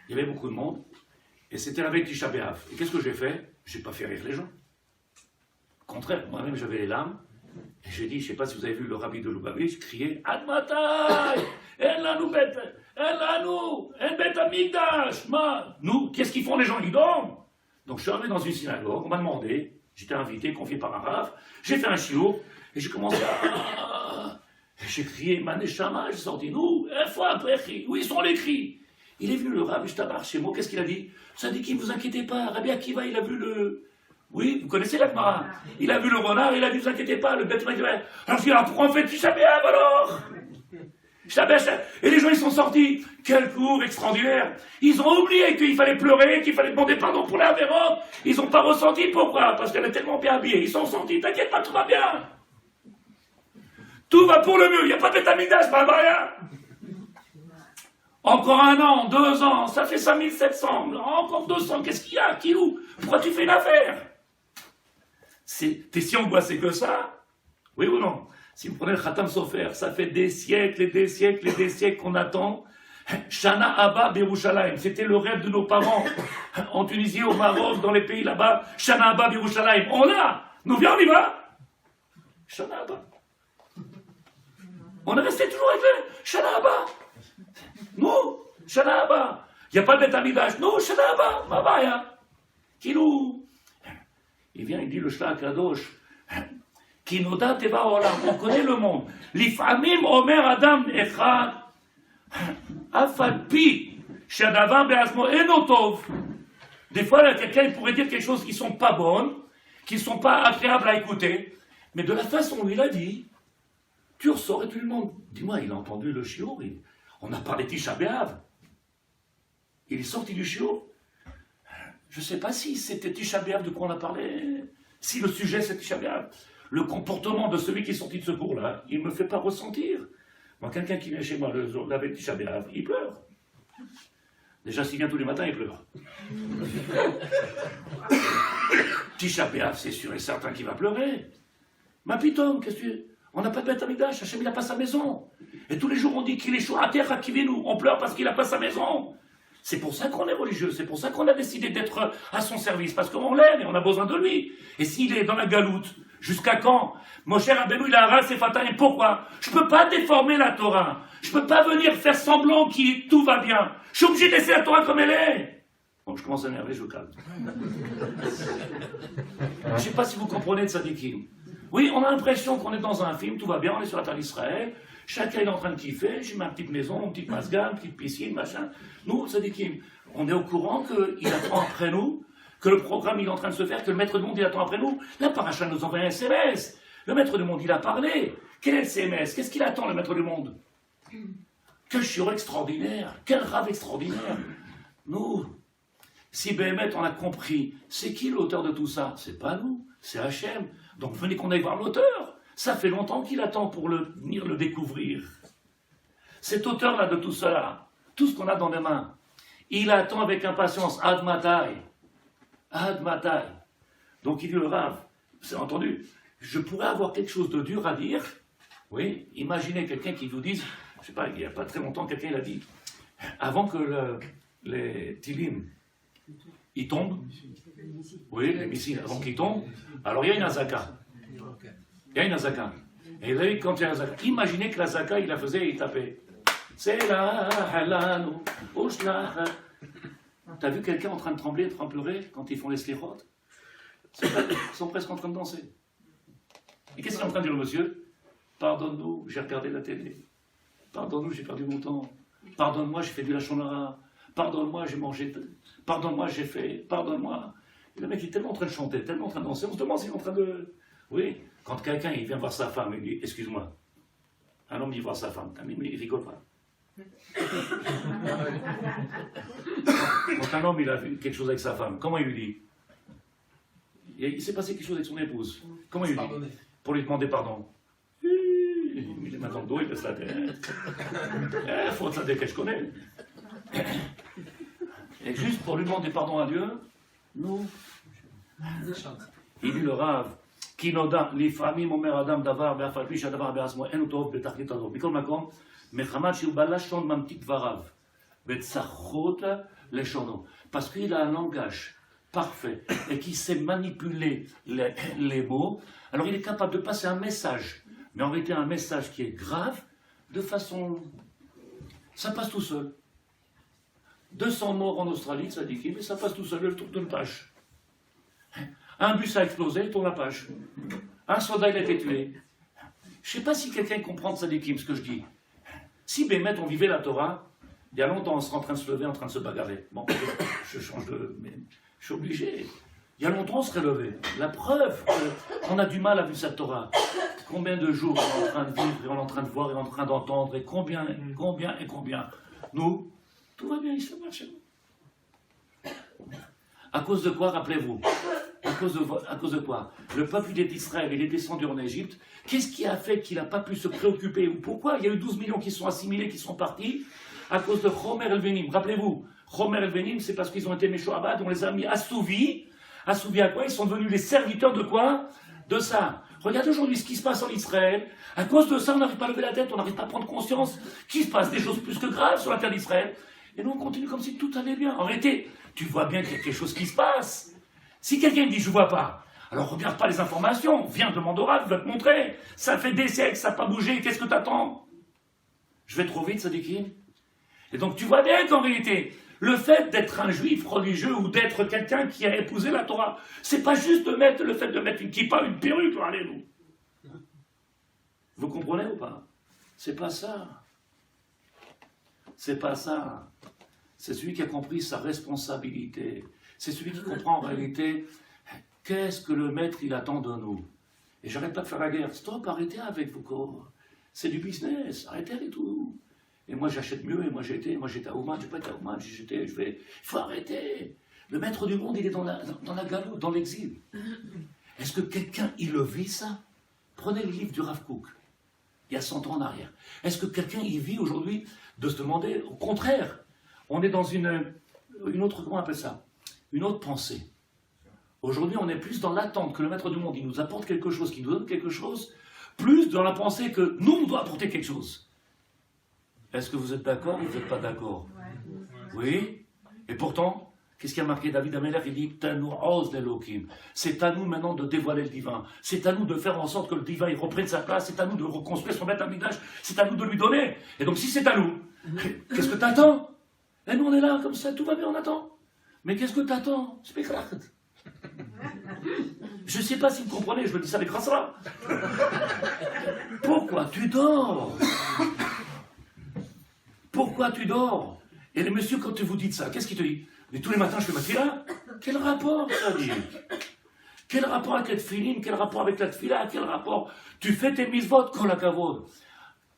Il y avait beaucoup de monde, et c'était la veille de Tisha B'Av. Et qu'est-ce que j'ai fait? Je n'ai pas fait rire les gens. Au contraire, moi-même j'avais les larmes. Et j'ai dit, je ne sais pas si vous avez vu le rabbi de Lubavitch crier Admatai, En Bet Amigdash. Nous, qu'est-ce qu'ils font les gens? Ils dorment. Donc je suis arrivé dans une synagogue, on m'a demandé, j'étais invité, confié par un rav, j'ai fait un shiur, et j'ai commencé à... J'ai crié Maneshama, j'ai sorti nous, où ils sont les cris? Il est venu le rav, je tabarre chez moi, qu'est-ce qu'il a dit? Ça dit qu'il ne vous inquiétez pas, Rabbi Akiva, il a vu le... Oui, vous connaissez la Gemara. Il a vu le renard, il a dit, ne vous inquiétez pas, le bête. Alors je dis, pourquoi on fait Tisha B'Av alors? Et les gens, ils sont sortis. Quel cours extraordinaire. Ils ont oublié qu'il fallait pleurer, qu'il fallait demander pardon pour la véro. Ils n'ont pas ressenti. Pourquoi? Parce qu'elle est tellement bien habillée. Ils sont sortis. T'inquiète pas, tout va bien. Tout va pour le mieux. Il n'y a pas de bétamidage, pas rien. Encore 1 an, 2 ans, ça fait 5700. Encore 200, qu'est-ce qu'il y a? Qui où? Pourquoi tu fais une affaire? T'es si angoissé que ça? Oui ou non? Si vous prenez le Khatam Sofer, ça fait des siècles et des siècles et des siècles qu'on attend. Shana Abba Birushalayim, c'était le rêve de nos parents. En Tunisie, au Maroc, dans les pays là-bas. Shana Abba Birushalayim, on l'a. Nous viens, on y va. Shana Abba. On est resté toujours avec le Shana Abba. Nous, Shana Abba. Il n'y a pas de Beth Amidash. Nous, Shana Abba. Mabaya. Kilou. Il vient, il dit le Shlach Kadosh, Kinoda Teva Olam, on connaît le monde. L'Ifamim Omer Adam Echad, Afalpi, Shadavar Be'azmo Enotov. Des fois, quelqu'un pourrait dire quelque chose qui ne sont pas bonnes, qui ne sont pas agréables à écouter, mais de la façon où il a dit, tu ressors et tu lui demandes, dis-moi, il a entendu le shiur, on a parlé Tisha B'Av. Il est sorti du shiur. Je ne sais pas si c'était Tisha B'Av de quoi on a parlé, si le sujet c'est Tisha B'Av. Le comportement de celui qui est sorti de ce cours-là, il ne me fait pas ressentir. Moi, quelqu'un qui vient chez moi le jour avec Tisha B'Av, il pleure. Déjà, s'il vient tous les matins, il pleure. Tisha B'Av, c'est sûr et certain qu'il va pleurer. Ma pitom, qu'est-ce que tu... On n'a pas de Beth Amikdash, Hachem, il n'a pas sa maison. Et tous les jours, on dit qu'il est chaud à terre, à nous. On pleure parce qu'il n'a pas sa maison. C'est pour ça qu'on est religieux, c'est pour ça qu'on a décidé d'être à son service, parce qu'on l'aime et on a besoin de lui. Et s'il est dans la galoute, jusqu'à quand? Mon cher Rabbeinu, il a ras et fatal. Pourquoi? Je ne peux pas déformer la Torah. Je ne peux pas venir faire semblant que tout va bien. Je suis obligé de laisser la Torah comme elle est. Bon, je commence à m'énerver, je calme. Je ne sais pas si vous comprenez de Tzadikim. Oui, on a l'impression qu'on est dans un film, tout va bien, on est sur la terre d'Israël, chacun est en train de kiffer, j'ai ma petite maison, une petite masga, une petite piscine, machin. Nous, Tzadikim, on est au courant qu'il attend après nous, que le programme il est en train de se faire, que le maître du monde il attend après nous. La paracha nous envoie un SMS. Le maître du monde il a parlé. Quel est le SMS? Qu'est-ce qu'il attend, le maître du monde? Quel shiur extraordinaire, quel rave extraordinaire. Nous, si Béhémet on a compris, c'est qui l'auteur de tout ça? C'est pas nous, c'est Hachem. Donc venez qu'on aille voir l'auteur. Ça fait longtemps qu'il attend pour venir le découvrir. Cet auteur-là de tout cela, tout ce qu'on a dans les mains, il attend avec impatience Ad Matai. Ad Matai. Donc il dit le Rav, c'est entendu, je pourrais avoir quelque chose de dur à dire. Oui, imaginez quelqu'un qui vous dise, je sais pas, il n'y a pas très longtemps, quelqu'un il a dit, avant que les Tilim, ils tombent, oui, les missiles, avant qu'ils tombent, alors il y a une azaka. Il y a une azaka. Et là, quand il y a une azaka, imaginez que l'azaka, il la faisait et il tapait. C'est là, halano, oshlach. T'as vu quelqu'un en train de trembler, en train de pleurer quand ils font les slichot? Ils sont presque en train de danser. Et qu'est-ce qu'il est en train de dire le monsieur? Pardonne-nous, j'ai regardé la télé. Pardonne-nous, j'ai perdu mon temps. Pardonne-moi, j'ai fait du lachon hara. Pardonne-moi, j'ai mangé. Pardonne-moi, j'ai fait. Pardonne-moi. Et le mec il est tellement en train de chanter, tellement en train de danser. On se demande s'il est en train de. Oui, quand quelqu'un il vient voir sa femme, il dit excuse-moi. Un homme il voit sa femme, il rigole pas. Quand un homme il a vu quelque chose avec sa femme, comment il lui dit? Il s'est passé quelque chose avec son épouse. Comment il lui dit? Pour lui demander pardon. Il met les mains dans le dos, il baisse la tête. Il faut ça que je connais. Et juste pour lui demander pardon à Dieu, nous. Il dit le Rav, qui noda, l'ifamim omer adam davar, ve'af al pi shadavar be'asmo, en utov betachlit ador. Mikol makom, mechamad shiu balashon mamtik varav, be'tzachot leshono. Parce qu'il a un langage parfait et qui sait manipuler les mots, alors il est capable de passer un message, mais en réalité un message qui est grave, de façon... Ça passe tout seul. 200 morts en Australie, ça dit qui, mais ça passe tout seul, le tour d'une page. Un bus a explosé, il tourne la page. Un soldat, il a été tué. Je ne sais pas si quelqu'un comprend ça dit qui, ce que je dis. Si Bémet, on vivait la Torah, il y a longtemps, on serait en train de se lever, en train de se bagarrer. Bon, je change de... Mais je suis obligé. Il y a longtemps, on serait levé. La preuve qu'on a du mal à vivre cette Torah. Combien de jours on est en train de vivre, et on est en train de voir, et on est en train d'entendre, et combien. Nous, tout va bien, il se marche chez nous. À cause de quoi, rappelez-vous? À cause de quoi? Le peuple d'Israël, il est descendu en Égypte. Qu'est-ce qui a fait qu'il n'a pas pu se préoccuper? Ou pourquoi il y a eu 12 millions qui sont assimilés, qui sont partis? À cause de Chomer el-Venim. Rappelez-vous, Chomer el-Venim, c'est parce qu'ils ont été Meshoabad, on les a mis assouvis. Assouvis à quoi? Ils sont devenus les serviteurs de quoi? De ça. Regardez aujourd'hui ce qui se passe en Israël. À cause de ça, on n'arrive pas à lever la tête, on n'arrive pas à prendre conscience qu'il se passe des choses plus que graves sur la terre d'Israël. Et nous, on continue comme si tout allait bien. En réalité, tu vois bien qu'il y a quelque chose qui se passe. Si quelqu'un dit « je vois pas », alors regarde pas les informations, viens, demande au Rav, je vais te montrer. Ça fait des siècles, ça n'a pas bougé, qu'est-ce que t'attends? Je vais trop vite, Sadikim. Et donc tu vois bien qu'en réalité, le fait d'être un juif religieux ou d'être quelqu'un qui a épousé la Torah, c'est pas juste le fait de mettre une kippa, une perruque, allez-vous. Vous comprenez ou pas? C'est pas ça. C'est pas ça. C'est celui qui a compris sa responsabilité. C'est celui qui comprend en réalité qu'est-ce que le maître il attend de nous. Et j'arrête pas de faire la guerre. Stop, arrêtez avec vos corps. C'est du business, arrêtez avec tout. Et moi j'achète mieux, et moi j'étais à Ouman, je vais pas être à Ouman, il faut arrêter. Le maître du monde, il est dans la galoute, dans l'exil. Est-ce que quelqu'un, il le vit ça? Prenez les livres du Rav Kook, il y a 100 ans en arrière. Est-ce que quelqu'un, il vit aujourd'hui de se demander, au contraire, on est dans une autre, comment on appelle ça? Une autre pensée. Aujourd'hui, on est plus dans l'attente que le maître du monde, il nous apporte quelque chose, qu'il nous donne quelque chose, plus dans la pensée que nous, on doit apporter quelque chose. Est-ce que vous êtes d'accord ou vous n'êtes pas d'accord? Oui. Et pourtant, qu'est-ce qui a marqué David Ameler? Il dit c'est à nous maintenant de dévoiler le divin. C'est à nous de faire en sorte que le divin il reprenne sa place. C'est à nous de reconstruire son maître Amikdash. C'est à nous de lui donner. Et donc si c'est à nous, qu'est-ce que t'attends? Et nous on est là comme ça, tout va bien, on attend. Mais qu'est-ce que t'attends? Je ne sais pas si vous comprenez, je me dis ça avec Rassara. Pourquoi tu dors? Pourquoi tu dors? Et les messieurs, quand vous dites ça, qu'est-ce qu'il te dit? Mais tous les matins, je fais ma tfila. Quel rapport, ça dit? Quel rapport avec la tfiline? Quel rapport avec la tfila? Quel rapport? Tu fais tes mitzvot, kol hakavod.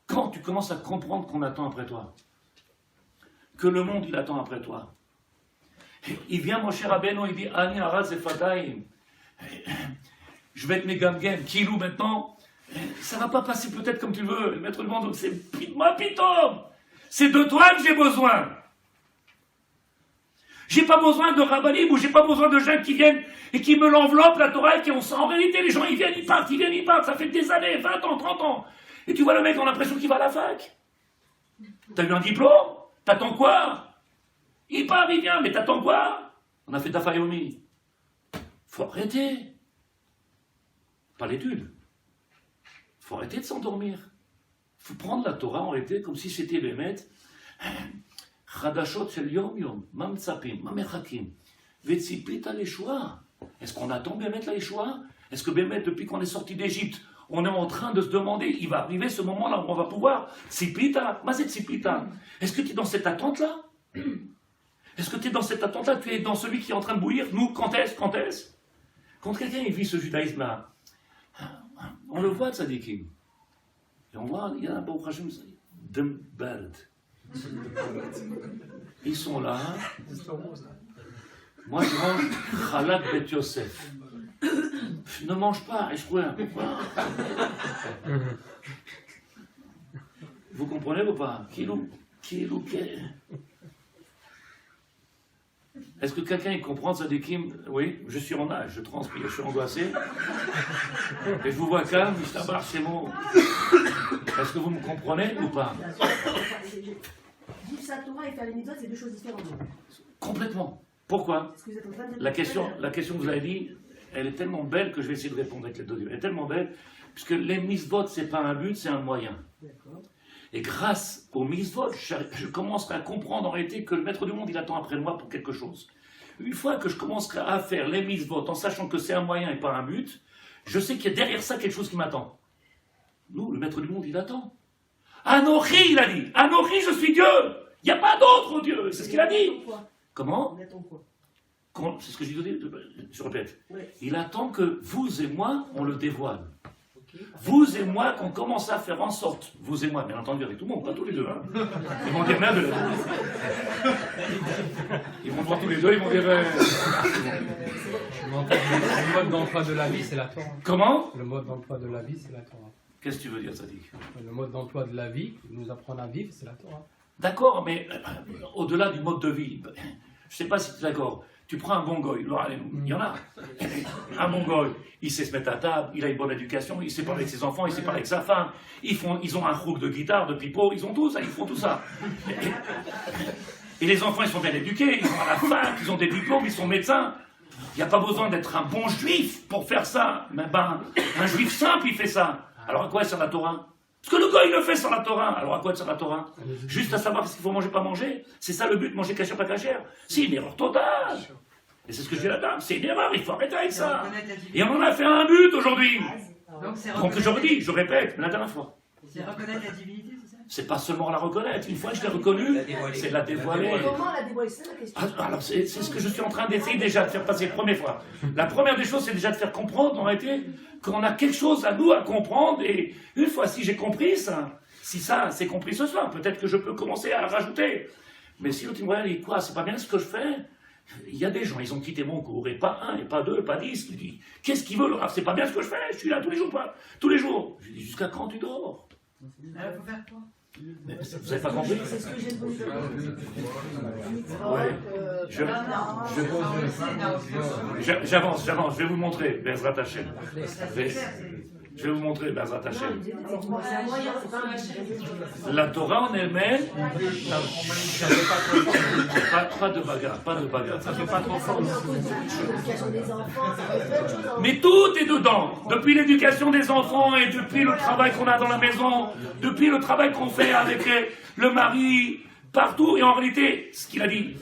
Quand tu commences à comprendre qu'on attend après toi, que le monde, il attend après toi. Il vient, mon cher Rabbeinu, il dit, Ani araz efadaim. Je vais être mes gamgem. Kilou maintenant, ça va pas passer peut-être comme tu veux. Le maître du monde, c'est moi, pitom. C'est de toi que j'ai besoin. J'ai pas besoin de rabbanim ou j'ai pas besoin de gens qui viennent et qui me l'enveloppent, la Torah, et qui ont ça. En réalité, les gens, ils viennent, ils partent, ça fait des années, 20 ans, 30 ans. Et tu vois le mec, on a l'impression qu'il va à la fac. T'as eu un diplôme? T'attends quoi? Il part, il vient, mais t'attends quoi? On a fait ta fayomi. Faut arrêter. Pas l'étude. Faut arrêter de s'endormir. Faut prendre la Torah en réalité comme si c'était Bémet. Chadashot shel yom yom, ma mtsapim, ma mechakim, vetzipit al Yeshua. Est-ce qu'on attend Bémet la Yeshua? Est-ce que Bémet, depuis qu'on est sorti d'Égypte, on est en train de se demander, il va arriver ce moment-là où on va pouvoir, Sipita, ma c'est Sipita. Est-ce que tu es dans cette attente-là? Est-ce que tu es dans cette attente-là? Tu es dans celui qui est en train de bouillir? Nous, quand est-ce? Quand quelqu'un il vit ce judaïsme-là, on le voit, tzadikim. Et on voit, il y a un beau Hachem, ils sont là. Moi, je mange Chalak Bet Yosef. Je ne mange pas, et je crois. Pourquoi? Vous comprenez ou pas? Est-ce que quelqu'un il comprend ça des Kim? Oui, je suis en âge, je transpire, je suis angoissé. Et je vous vois calme, je tabarre, c'est mon. Est-ce que vous me comprenez ou pas? Vivre sa Torah et faire les mitzvot, c'est deux choses différentes. Complètement. Pourquoi? La question que vous avez dit, elle est tellement belle que je vais essayer de répondre avec les deux. Elle est tellement belle, puisque les mitzvot, c'est pas un but, c'est un moyen. D'accord. Et grâce aux mitzvot, je commencerai à comprendre en réalité que le maître du monde, il attend après moi pour quelque chose. Une fois que je commencerai à faire les mitzvot en sachant que c'est un moyen et pas un but, je sais qu'il y a derrière ça quelque chose qui m'attend. Nous, le maître du monde, il attend. Anochi, il a dit. Anochi, je suis Dieu. Il n'y a pas d'autre Dieu. C'est ce qu'il a dit. Comment? Il attend quoi? C'est ce que j'ai dit, je répète. Ouais. Il attend que vous et moi, on le dévoile. Okay. Vous et moi, qu'on commence à faire en sorte, vous et moi, bien entendu, avec tout le monde, pas tous les deux, hein. Ils vont dire merde. Ils vont voir tous les deux, ils vont dire. Le mode d'emploi de la vie, c'est la Torah. Comment? Le mode d'emploi de la vie, c'est la Torah. Qu'est-ce que tu veux dire, Sadik? Le mode d'emploi de la vie, qui nous apprend à vivre, c'est la Torah. D'accord, mais au-delà du mode de vie, je ne sais pas si tu es d'accord. Tu prends un bon goy, il y en a. Un bon goy, il sait se mettre à table, il a une bonne éducation, il sait parler avec ses enfants, il sait parler avec sa femme. Ils ont un groupe de guitare, de pipeau, ils ont tout ça, ils font tout ça. Et les enfants, ils sont bien éduqués, ils sont à la fac, ils ont des diplômes, ils sont médecins. Il n'y a pas besoin d'être un bon juif pour faire ça. Mais ben, un juif simple, il fait ça. Alors à quoi sert la Torah? Parce que le gars, il le fait sur la Torah. Alors à quoi sert la Torah? Juste à savoir ce qu'il faut manger, pas manger. C'est ça le but, manger cachère, pas cachère. C'est une erreur totale. Et c'est ce que je dis à la dame, c'est une erreur, il faut arrêter avec ça. Et on en a fait un but aujourd'hui. Donc je répète, la dernière fois. C'est reconnaître la divinité, c'est ça? C'est pas seulement la reconnaître. Une fois que je l'ai reconnue, c'est la dévoiler. Comment la dévoiler? C'est la question. Alors c'est ce que je suis en train d'essayer déjà de faire passer la première fois. La première des choses, c'est déjà de faire comprendre en réalité qu'on a quelque chose à nous à comprendre. Et une fois, si j'ai compris ça, si ça c'est compris ce soir, peut-être que je peux commencer à rajouter. Mais si l'autre me dit quoi, c'est pas bien ce que je fais? Il y a des gens, ils ont quitté mon cours, et pas un, et pas deux, et pas 10, qui disent, qu'est-ce qu'il veut le Rav? C'est pas bien ce que je fais, je suis là tous les jours, pas tous les jours. Je dis, jusqu'à quand tu dors? Alors, faut faire quoi? Mais vous avez pas compris? C'est ce que j'ai posé. Ouais. J'avance, je vais vous montrer, Bezrat Hashem. Je vais vous montrer, Bezrat Hashem. La Torah en elle-même, pas de bagarre, pas de bagarre. Ça fait pas trop fort. Mais tout est dedans. Depuis l'éducation des enfants et depuis le travail qu'on a dans la maison, depuis le travail qu'on fait avec le mari, partout. Et en réalité, ce qu'il a dit,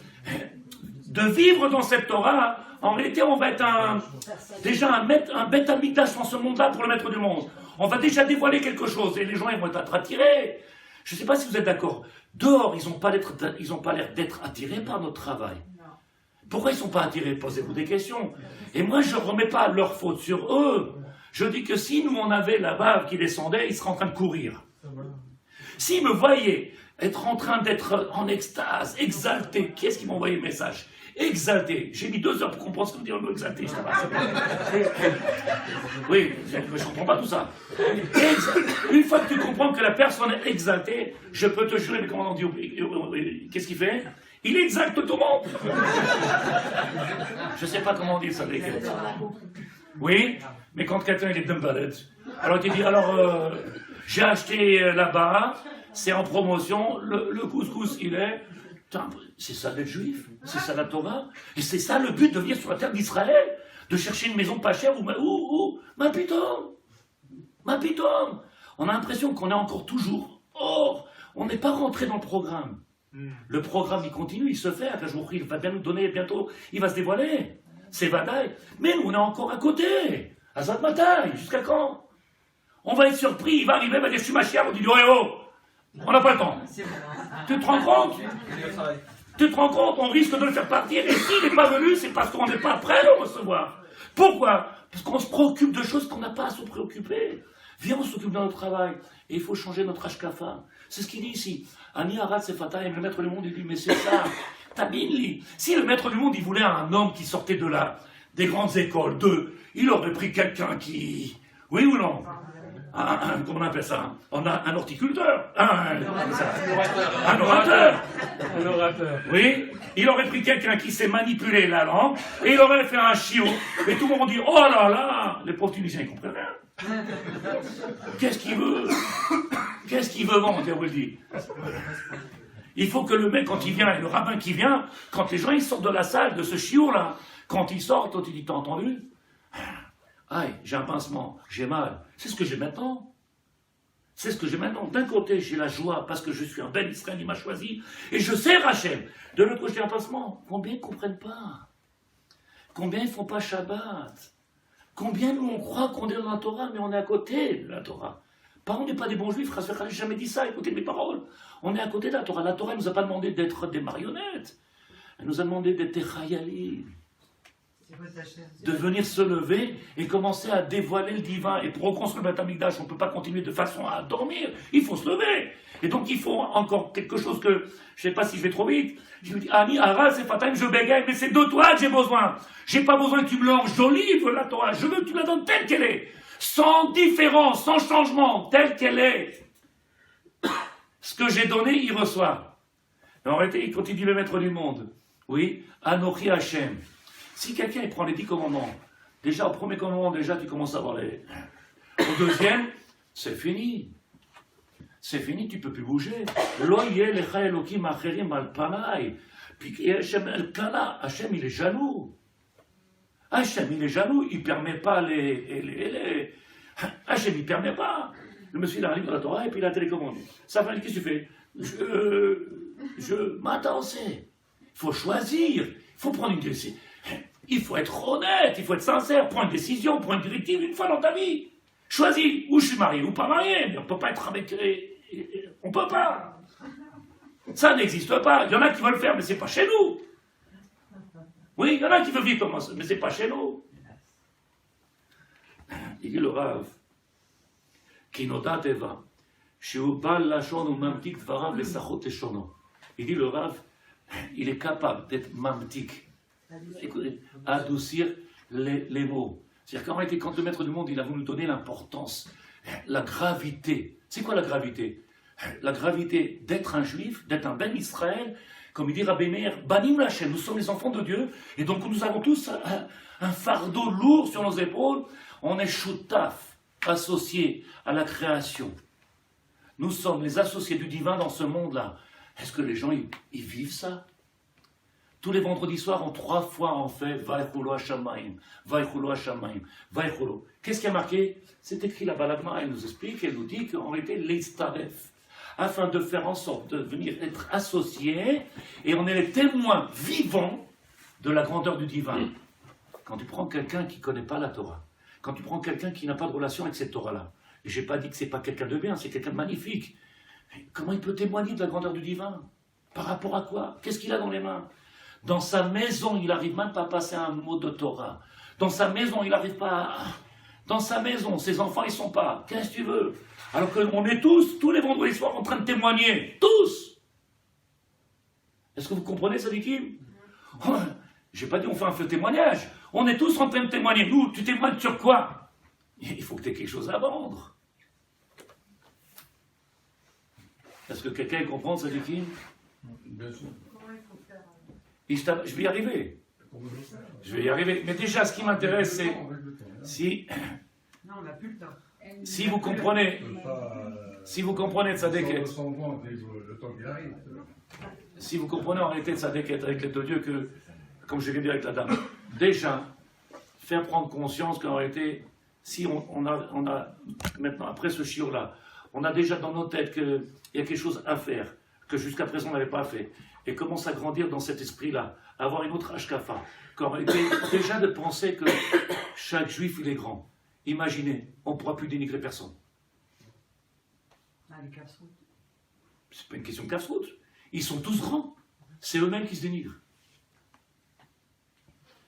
de vivre dans cette Torah, en réalité, on va être déjà un bête amidash dans ce monde-là pour le maître du monde. On va déjà dévoiler quelque chose et les gens ils vont être attirés. Je ne sais pas si vous êtes d'accord. Dehors, ils n'ont pas l'air d'être attirés par notre travail. Pourquoi ils ne sont pas attirés? Posez-vous des questions. Et moi, je ne remets pas leur faute sur eux. Je dis que si nous, on avait la bave qui descendait, ils seraient en train de courir. S'ils me voyaient être en train d'être en extase, exalté, qui est-ce qui m'a envoyé le message? Exalté. J'ai mis 2 heures pour comprendre ce que veut dire le mot exalté. Oui, je ne comprends pas tout ça. Une fois que tu comprends que la personne est exaltée, je peux te jurer, mais comment on dit, qu'est-ce qu'il fait? Il exalte tout le monde. Je ne sais pas comment on dit ça. Oui, mais quand quelqu'un il est dumbalette, alors il te dit, alors j'ai acheté là-bas, c'est en promotion, le couscous il est... C'est ça d'être juif, c'est ça la Torah, et c'est ça le but de venir sur la terre d'Israël, de chercher une maison pas chère ou ma piton. On a l'impression qu'on est encore toujours hors, on n'est pas rentré dans le programme. Le programme il continue, il se fait, il va bien nous donner bientôt, il va se dévoiler, c'est Vadaï, mais nous on est encore à côté, à Zadmataï, jusqu'à quand? On va être surpris, il va arriver, il va dire je suis ma chère, on dit oh, on n'a pas le temps. Tu te rends compte? Tu te rends compte? On risque de le faire partir. Et s'il n'est pas venu, c'est parce qu'on n'est pas prêt à le recevoir. Pourquoi? Parce qu'on se préoccupe de choses qu'on n'a pas à se préoccuper. Viens, on s'occupe de notre travail. Et il faut changer notre ashkafa. C'est ce qu'il dit ici. Ani Arad Sefataim, le maître du monde, il dit mais c'est ça. Tabinli. Si le maître du monde, il voulait un homme qui sortait des grandes écoles, il aurait pris quelqu'un qui... Oui ou non? Comment on appelle ça? On a un horticulteur, un orateur. Un orateur. Oui, il aurait pris quelqu'un qui sait manipuler la langue et il aurait fait un chiot. Et tout le monde dit oh là là, les pauvres Tunisiens ils comprennent rien. Qu'est-ce qu'il veut? Qu'est-ce qu'il veut vendre, vous le dit? Il faut que le mec quand il vient et le rabbin qui vient, quand les gens ils sortent de la salle de ce chiot là, quand ils sortent, il dit t'as entendu? Aïe, j'ai un pincement, j'ai mal. C'est ce que j'ai maintenant. C'est ce que j'ai maintenant. D'un côté, j'ai la joie parce que je suis un bel Israël, il m'a choisi. Et je sais Rachel. De l'autre côté, j'ai un pincement. Combien ils ne comprennent pas? Combien ils ne font pas Shabbat? Combien nous, on croit qu'on est dans la Torah, mais on est à côté de la Torah. On n'est pas des bons juifs, je n'ai jamais dit ça, écoutez mes paroles. On est à côté de la Torah. La Torah ne nous a pas demandé d'être des marionnettes. Elle nous a demandé d'être des chayalim. De venir se lever et commencer à dévoiler le divin. Et pour reconstruire le Beth Amikdash, on ne peut pas continuer de façon à dormir. Il faut se lever. Et donc il faut encore quelque chose que, je ne sais pas si je vais trop vite, je me dis, Ani, Ara, c'est Fatim, je bégaye, mais c'est de toi que j'ai besoin. Je n'ai pas besoin que tu me l'enlèves jolie, la Torah. Je veux que tu me la donnes telle qu'elle est. Sans différence, sans changement, telle qu'elle est. Ce que j'ai donné, il reçoit. Mais en réalité, quand il dit le maître du monde, oui, Anochi Hashem. Si quelqu'un il prend les 10 commandements, déjà au premier commandement, déjà tu commences à voir les... Au deuxième, c'est fini. C'est fini, tu ne peux plus bouger. Puis Hachem il est jaloux. Hachem il est jaloux, il ne permet pas les... Hachem il ne permet pas. Le monsieur il arrive dans la Torah et puis il a télécommandé. Ça fait, qu'est-ce que tu fais? M'attends, il faut choisir, il faut prendre une décision. Il faut être honnête, il faut être sincère, prends une décision, prends une directive une fois dans ta vie. Choisis, ou je suis marié ou pas marié, mais on ne peut pas être avec... On ne peut pas. Ça n'existe pas. Il y en a qui veulent le faire, mais ce n'est pas chez nous. Oui, il y en a qui veulent vivre comme ça, mais ce n'est pas chez nous. Il dit le Rav, qui noda teva, שהוא בעל לשון וממתיק דבריו לשחות לשונו. Il dit le Rav, il est capable d'être mamtik, écoutez, adoucir les mots. C'est-à-dire qu'en réalité, quand le maître du monde, il a voulu nous donner l'importance, la gravité. C'est quoi la gravité? La gravité d'être un juif, d'être un ben Israël, comme il dit Rabbi Meir, Banim Lachem, nous sommes les enfants de Dieu, et donc nous avons tous un fardeau lourd sur nos épaules. On est choutaf, associés à la création. Nous sommes les associés du divin dans ce monde-là. Est-ce que les gens, ils vivent ça? Tous les vendredis soirs, 3 fois on fait Vaïcholo Hashamayim, Vaïcholo Hashamayim, Vaïcholo. Qu'est-ce qui a marqué? C'est écrit là-bas, la Gemara, elle nous explique, elle nous dit qu'en réalité, l'Istaref, afin de faire en sorte de venir être associés, et on est les témoins vivants de la grandeur du divin. Quand tu prends quelqu'un qui ne connaît pas la Torah, quand tu prends quelqu'un qui n'a pas de relation avec cette Torah-là, et je n'ai pas dit que ce n'est pas quelqu'un de bien, c'est quelqu'un de magnifique, comment il peut témoigner de la grandeur du divin? Par rapport à quoi? Qu'est-ce qu'il a dans les mains? Dans sa maison, il n'arrive même pas à passer un mot de Torah. Dans sa maison, il n'arrive pas à... Dans sa maison, ses enfants, ils ne sont pas. Qu'est-ce que tu veux? Alors qu'on est tous les vendredis soirs, en train de témoigner. Tous! Est-ce que vous comprenez, Sadikim? Je n'ai pas dit on fait un feu témoignage. On est tous en train de témoigner. Nous, tu témoignes sur quoi? Il faut que tu aies quelque chose à vendre. Est-ce que quelqu'un comprend, Sadikim? Bien sûr. Je vais y arriver. Je vais y arriver. Mais déjà, ce qui m'intéresse, c'est si Non, on n'a plus le temps. vous comprenez, Tzadeket, si vous comprenez en réalité Tzadeket avec l'aide de Dieu que, comme je viens de dire avec la dame, déjà, faire prendre conscience qu'en réalité, si on a maintenant, après ce chiot-là, on a déjà dans nos têtes qu'il y a quelque chose à faire, que jusqu'à présent on n'avait pas fait, et commence à grandir dans cet esprit-là, avoir une autre hashkafa, qu'en réalité, déjà de penser que chaque juif il est grand. Imaginez, on ne pourra plus dénigrer personne. Ah, les casse-routes. C'est pas une question de casse-route. Ils sont tous grands. C'est eux-mêmes qui se dénigrent.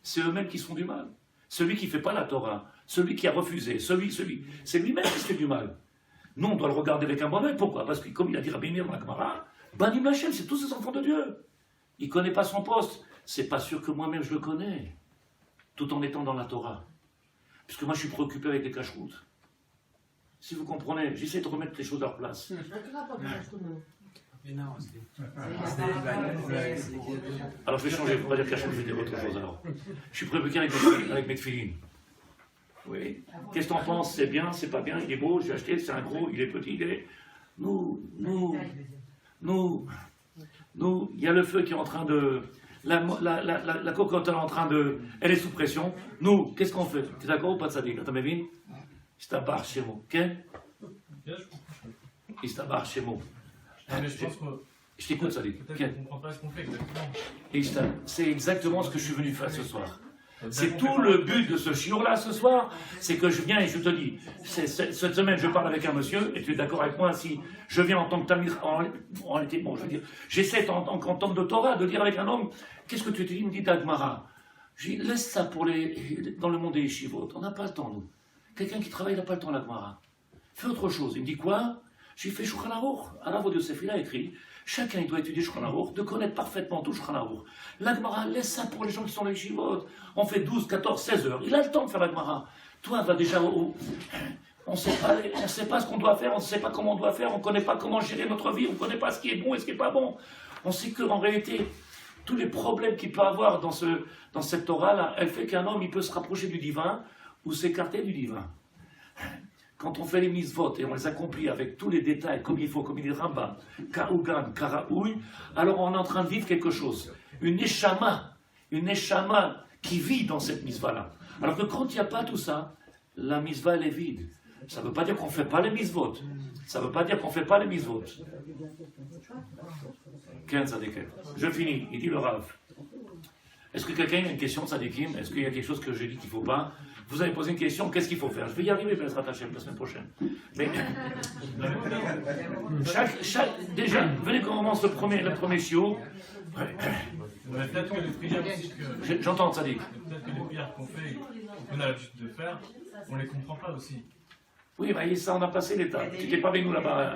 C'est eux-mêmes qui se font du mal. Celui qui ne fait pas la Torah, celui qui a refusé, c'est lui-même qui se fait du mal. Nous, on doit le regarder avec un bon œil. Pourquoi? Parce que, comme il a dit Rabbi Meir dans la Gemara, Banim Lachem, c'est tous ces enfants de Dieu. Il ne connaît pas son poste. C'est pas sûr que moi-même je le connais, tout en étant dans la Torah. Puisque moi, je suis préoccupé avec les cache-routes. Si vous comprenez, j'essaie de remettre les choses à leur place. Alors, je vais changer, il ne faut pas dire cache-route, je vais dire autre chose alors. Je suis préoccupé avec mes tefilines. Oui. Qu'est-ce que t'en penses? C'est bien, c'est pas bien, il est beau, j'ai acheté, c'est un gros, il est petit, il est... Nous, il y a le feu qui est en train de... La cocotte est en train de... Elle est sous pression. Nous, qu'est-ce qu'on fait? Tu es d'accord ou pas de ça? T'as mes vignes? Il s'tabarre chez moi. Ok? Il s'tabarre chez moi. Je t'écoute, ça dit. Peut-être qu'on ne comprend pas ce qu'on fait exactement. C'est exactement ce que je suis venu faire ce soir. C'est tout le but de ce chiot-là ce soir, c'est que je viens et je te dis, cette semaine je parle avec un monsieur, et tu es d'accord avec moi si je viens en tant que tamir, en été, bon, je veux dire, j'essaie en tant que de Torah de dire avec un homme, qu'est-ce que tu te dis? Il me dit d'Agmara. Je dis, laisse ça pour dans le monde des yeshivot, on n'a pas le temps nous. Quelqu'un qui travaille n'a pas le temps l'Agmara. Fais autre chose. Il me dit quoi? J'ai fait Shulchan Aruch. Alors Yosef, il a écrit, chacun il doit étudier Shulchan Aruch, de connaître parfaitement tout Shulchan Aruch. L'Agmara, laisse ça pour les gens qui sont les yeshivot. On fait 12, 14, 16 heures. Il a le temps de faire l'Agmara. Toi, va déjà on ne sait pas ce qu'on doit faire, on ne sait pas comment on doit faire, on ne connaît pas comment gérer notre vie, on ne connaît pas ce qui est bon et ce qui n'est pas bon. On sait qu'en réalité, tous les problèmes qu'il peut avoir dans cette Torah-là, elle fait qu'un homme il peut se rapprocher du divin ou s'écarter du divin. Quand on fait les mitzvot et on les accomplit avec tous les détails, comme il faut, comme il dit Rambam, Ka'ugan, Karaoui, alors on est en train de vivre quelque chose. Une neshama qui vit dans cette mitzvah-là. Alors que quand il n'y a pas tout ça, la mitzvah, elle est vide. Ça ne veut pas dire qu'on ne fait pas les mitzvot. Ça ne veut pas dire qu'on ne fait pas les mitzvot. Je finis, il dit le Rav. Est-ce que quelqu'un a une question de Sadikim? Est-ce qu'il y a quelque chose que j'ai dit qu'il ne faut pas? Vous avez posé une question, qu'est-ce qu'il faut faire? Je vais y arriver, Bezrat Hashem, la semaine prochaine. Mais déjà, venez qu'on commence le premier chiot. Peut-être que les prières aussi J'entends Sadik. Peut-être que les prières qu'on fait, qu'on a l'habitude de faire, on ne les comprend pas aussi. Oui, mais ça, on a passé l'étape. Tu n'étais pas avec nous là-bas.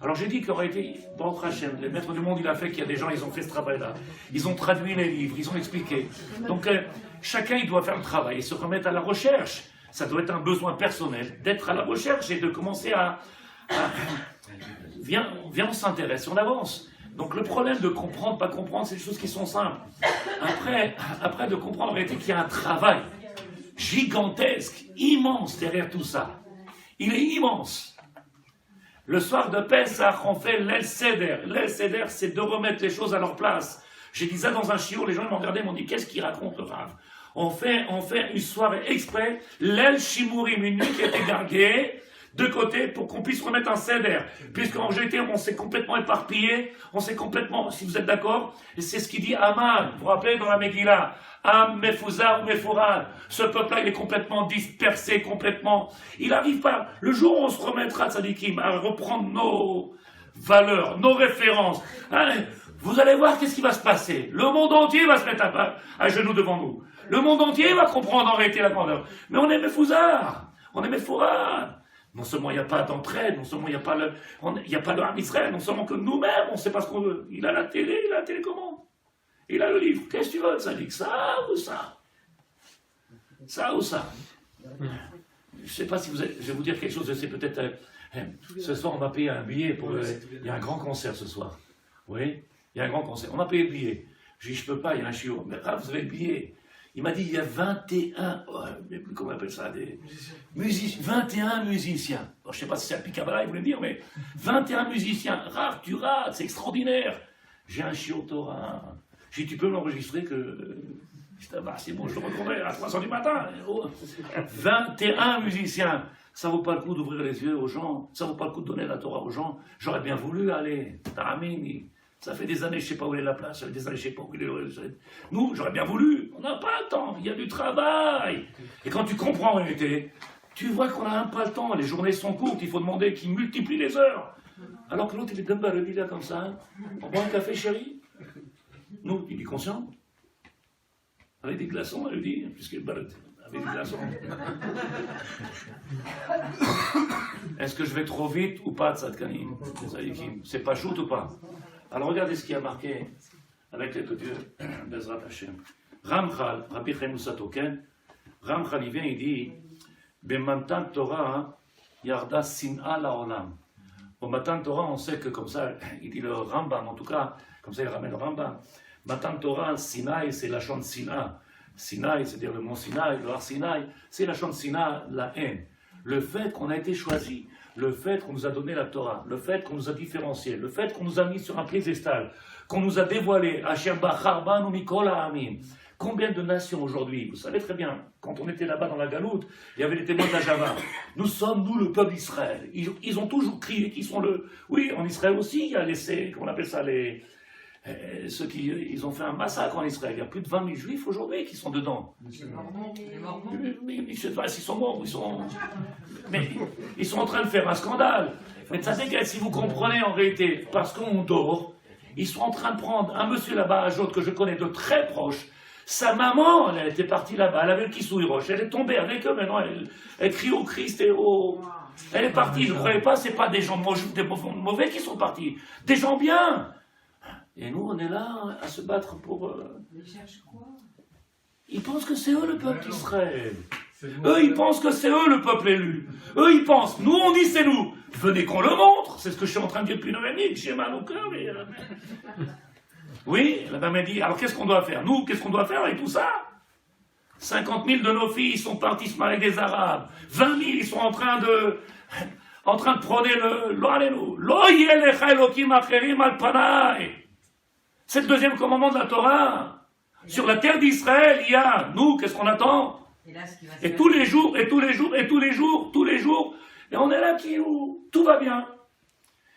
Alors j'ai dit qu'il aurait été, bon, Hachem, le maître du monde, il a fait qu'il y a des gens, ils ont fait ce travail-là. Ils ont traduit les livres, ils ont expliqué. Donc chacun, il doit faire le travail et se remettre à la recherche. Ça doit être un besoin personnel, d'être à la recherche et de commencer à viens, on s'intéresse, on avance. Donc le problème de comprendre, pas comprendre, c'est des choses qui sont simples. Après de comprendre en réalité qu'il y a un travail gigantesque, immense derrière tout ça. Il est immense. Le soir de Pessah, on fait l'El Seder. L'El Seder, c'est de remettre les choses à leur place. J'ai dit ça dans un chiot, les gens m'ont regardé, m'ont dit, qu'est-ce qu'il raconte le Rav? On fait une soirée exprès, l'El Shimurim, une nuit qui a été garguée, de côté, pour qu'on puisse remettre un Seder. Puisqu'en GT, on s'est complètement éparpillé, on s'est complètement, si vous êtes d'accord, et c'est ce qu'il dit Aman, vous vous rappelez dans la Megillah, Am, Mefouza ou Mefourad. Ce peuple-là, il est complètement dispersé, complètement. Il n'arrive pas. Le jour où on se remettra, Tzadikim, à reprendre nos valeurs, nos références, hein, vous allez voir qu'est-ce qui va se passer. Le monde entier va se mettre à genoux devant nous. Le monde entier va comprendre en réalité la grandeur. Mais on est Mefouzard, on est Mefourad. Non seulement il n'y a pas d'entraide, non seulement il n'y a pas le Ham Israël, non seulement que nous-mêmes, on ne sait pas ce qu'on veut. Il a la télécommande. Il a le livre. Qu'est-ce que tu veux, ça dit ça ou ça? Ça ou ça? Je ne sais pas si vous êtes... Je vais vous dire quelque chose, je sais peut-être... ce soir, on m'a payé un billet pour... il y a un grand concert ce soir. Oui, il y a un grand concert. On m'a payé le billet. Je dis, je ne peux pas, il y a un chiot. Mais vous avez le billet. Il m'a dit, il y a 21... comment on appelle ça? 21 musiciens. Bon, je ne sais pas si c'est un Picabala, il voulait dire, mais 21 musiciens. Rare, tu rates, c'est extraordinaire. J'ai un chiot Torah. J'ai dit, tu peux m'enregistrer que... c'est bon, je le retournerai à 3h du matin. 21 musiciens. Ça vaut pas le coup d'ouvrir les yeux aux gens. Ça vaut pas le coup de donner la Torah aux gens. J'aurais bien voulu aller. Taramini. Ça fait des années, je sais pas où est la place. Ça fait des années, je sais pas où il est. Nous, j'aurais bien voulu. On n'a pas le temps. Il y a du travail. Et quand tu comprends en réalité, tu vois qu'on n'a même pas le temps. Les journées sont courtes. Il faut demander qu'ils multiplient les heures. Alors que l'autre, il est comme ça, le là comme ça. On boit un café, chérie? Nous, il est conscient. Avec des glaçons, elle dit, puisqu'elle balade avec des glaçons. Est-ce que je vais trop vite ou pas, Tzadkanim? C'est pas shoot ou pas? Alors regardez ce qui a marqué avec l'aide de Dieu, Bezrat Hashem. Ramchal, Rabbi Chaim Satoken, Ramchal, il vient, il dit, B'matan Torah, Yarda Sin'a La'olam. Au Matan Torah, on sait que comme ça, il dit le Rambam, en tout cas, comme ça il ramène le Rambam. Matan Torah, Sinaï, c'est la chante Sina. Sinaï, c'est-à-dire le mont Sinaï, le Har Sinaï, c'est la chante Sina, la haine. Le fait qu'on a été choisi, le fait qu'on nous a donné la Torah, le fait qu'on nous a différenciés, le fait qu'on nous a mis sur un piédestal, qu'on nous a dévoilé, Hashem Bacharban ou Mikola Amin. Combien de nations aujourd'hui? Vous savez très bien, quand on était là-bas dans la Galoute, il y avait les témoins de la Java. Nous sommes, nous, le peuple d'Israël. Ils ont toujours crié qu'ils sont le... Oui, en Israël aussi, il y a les... Comment on appelle ça, les... ceux qui... Ils ont fait un massacre en Israël. Il y a plus de 20 000 juifs aujourd'hui qui sont dedans. Mais je ne sais pas s'ils sont morts, mais ils sont en train de faire un scandale. Mais ça c'est si vous comprenez en réalité, parce qu'on dort, ils sont en train de prendre un monsieur là-bas, à Jôde, que je connais de très proche. Sa maman, elle était partie là-bas, elle avait le kissouille roche, elle est tombée avec eux, maintenant elle crie au Christ et au... Elle est partie, ne croyez pas, c'est pas des gens mauvais qui sont partis, des gens bien. Et nous, on est là à se battre pour... Ils cherchent quoi? Ils pensent que c'est eux le peuple d'Israël. Eux, ils pensent que c'est eux le peuple élu. Eux, ils pensent, nous, on dit c'est nous. Venez qu'on le montre. C'est ce que je suis en train de dire depuis 9 ans et demi, que j'ai mal au cœur. Mais... Oui, la dame a dit, alors qu'est-ce qu'on doit faire? Nous, qu'est-ce qu'on doit faire avec tout ça? 50 000 de nos filles sont parties se marier avec des Arabes. 20 000, ils sont en train de prôner le Lo Alenu. Lo yelecha Elokim acherim al panai. C'est le deuxième commandement de la Torah. Sur la terre d'Israël, il y a, nous, qu'est-ce qu'on attend? Et tous les jours, et tous les jours, et tous les jours, tous les jours, et on est là tout va bien.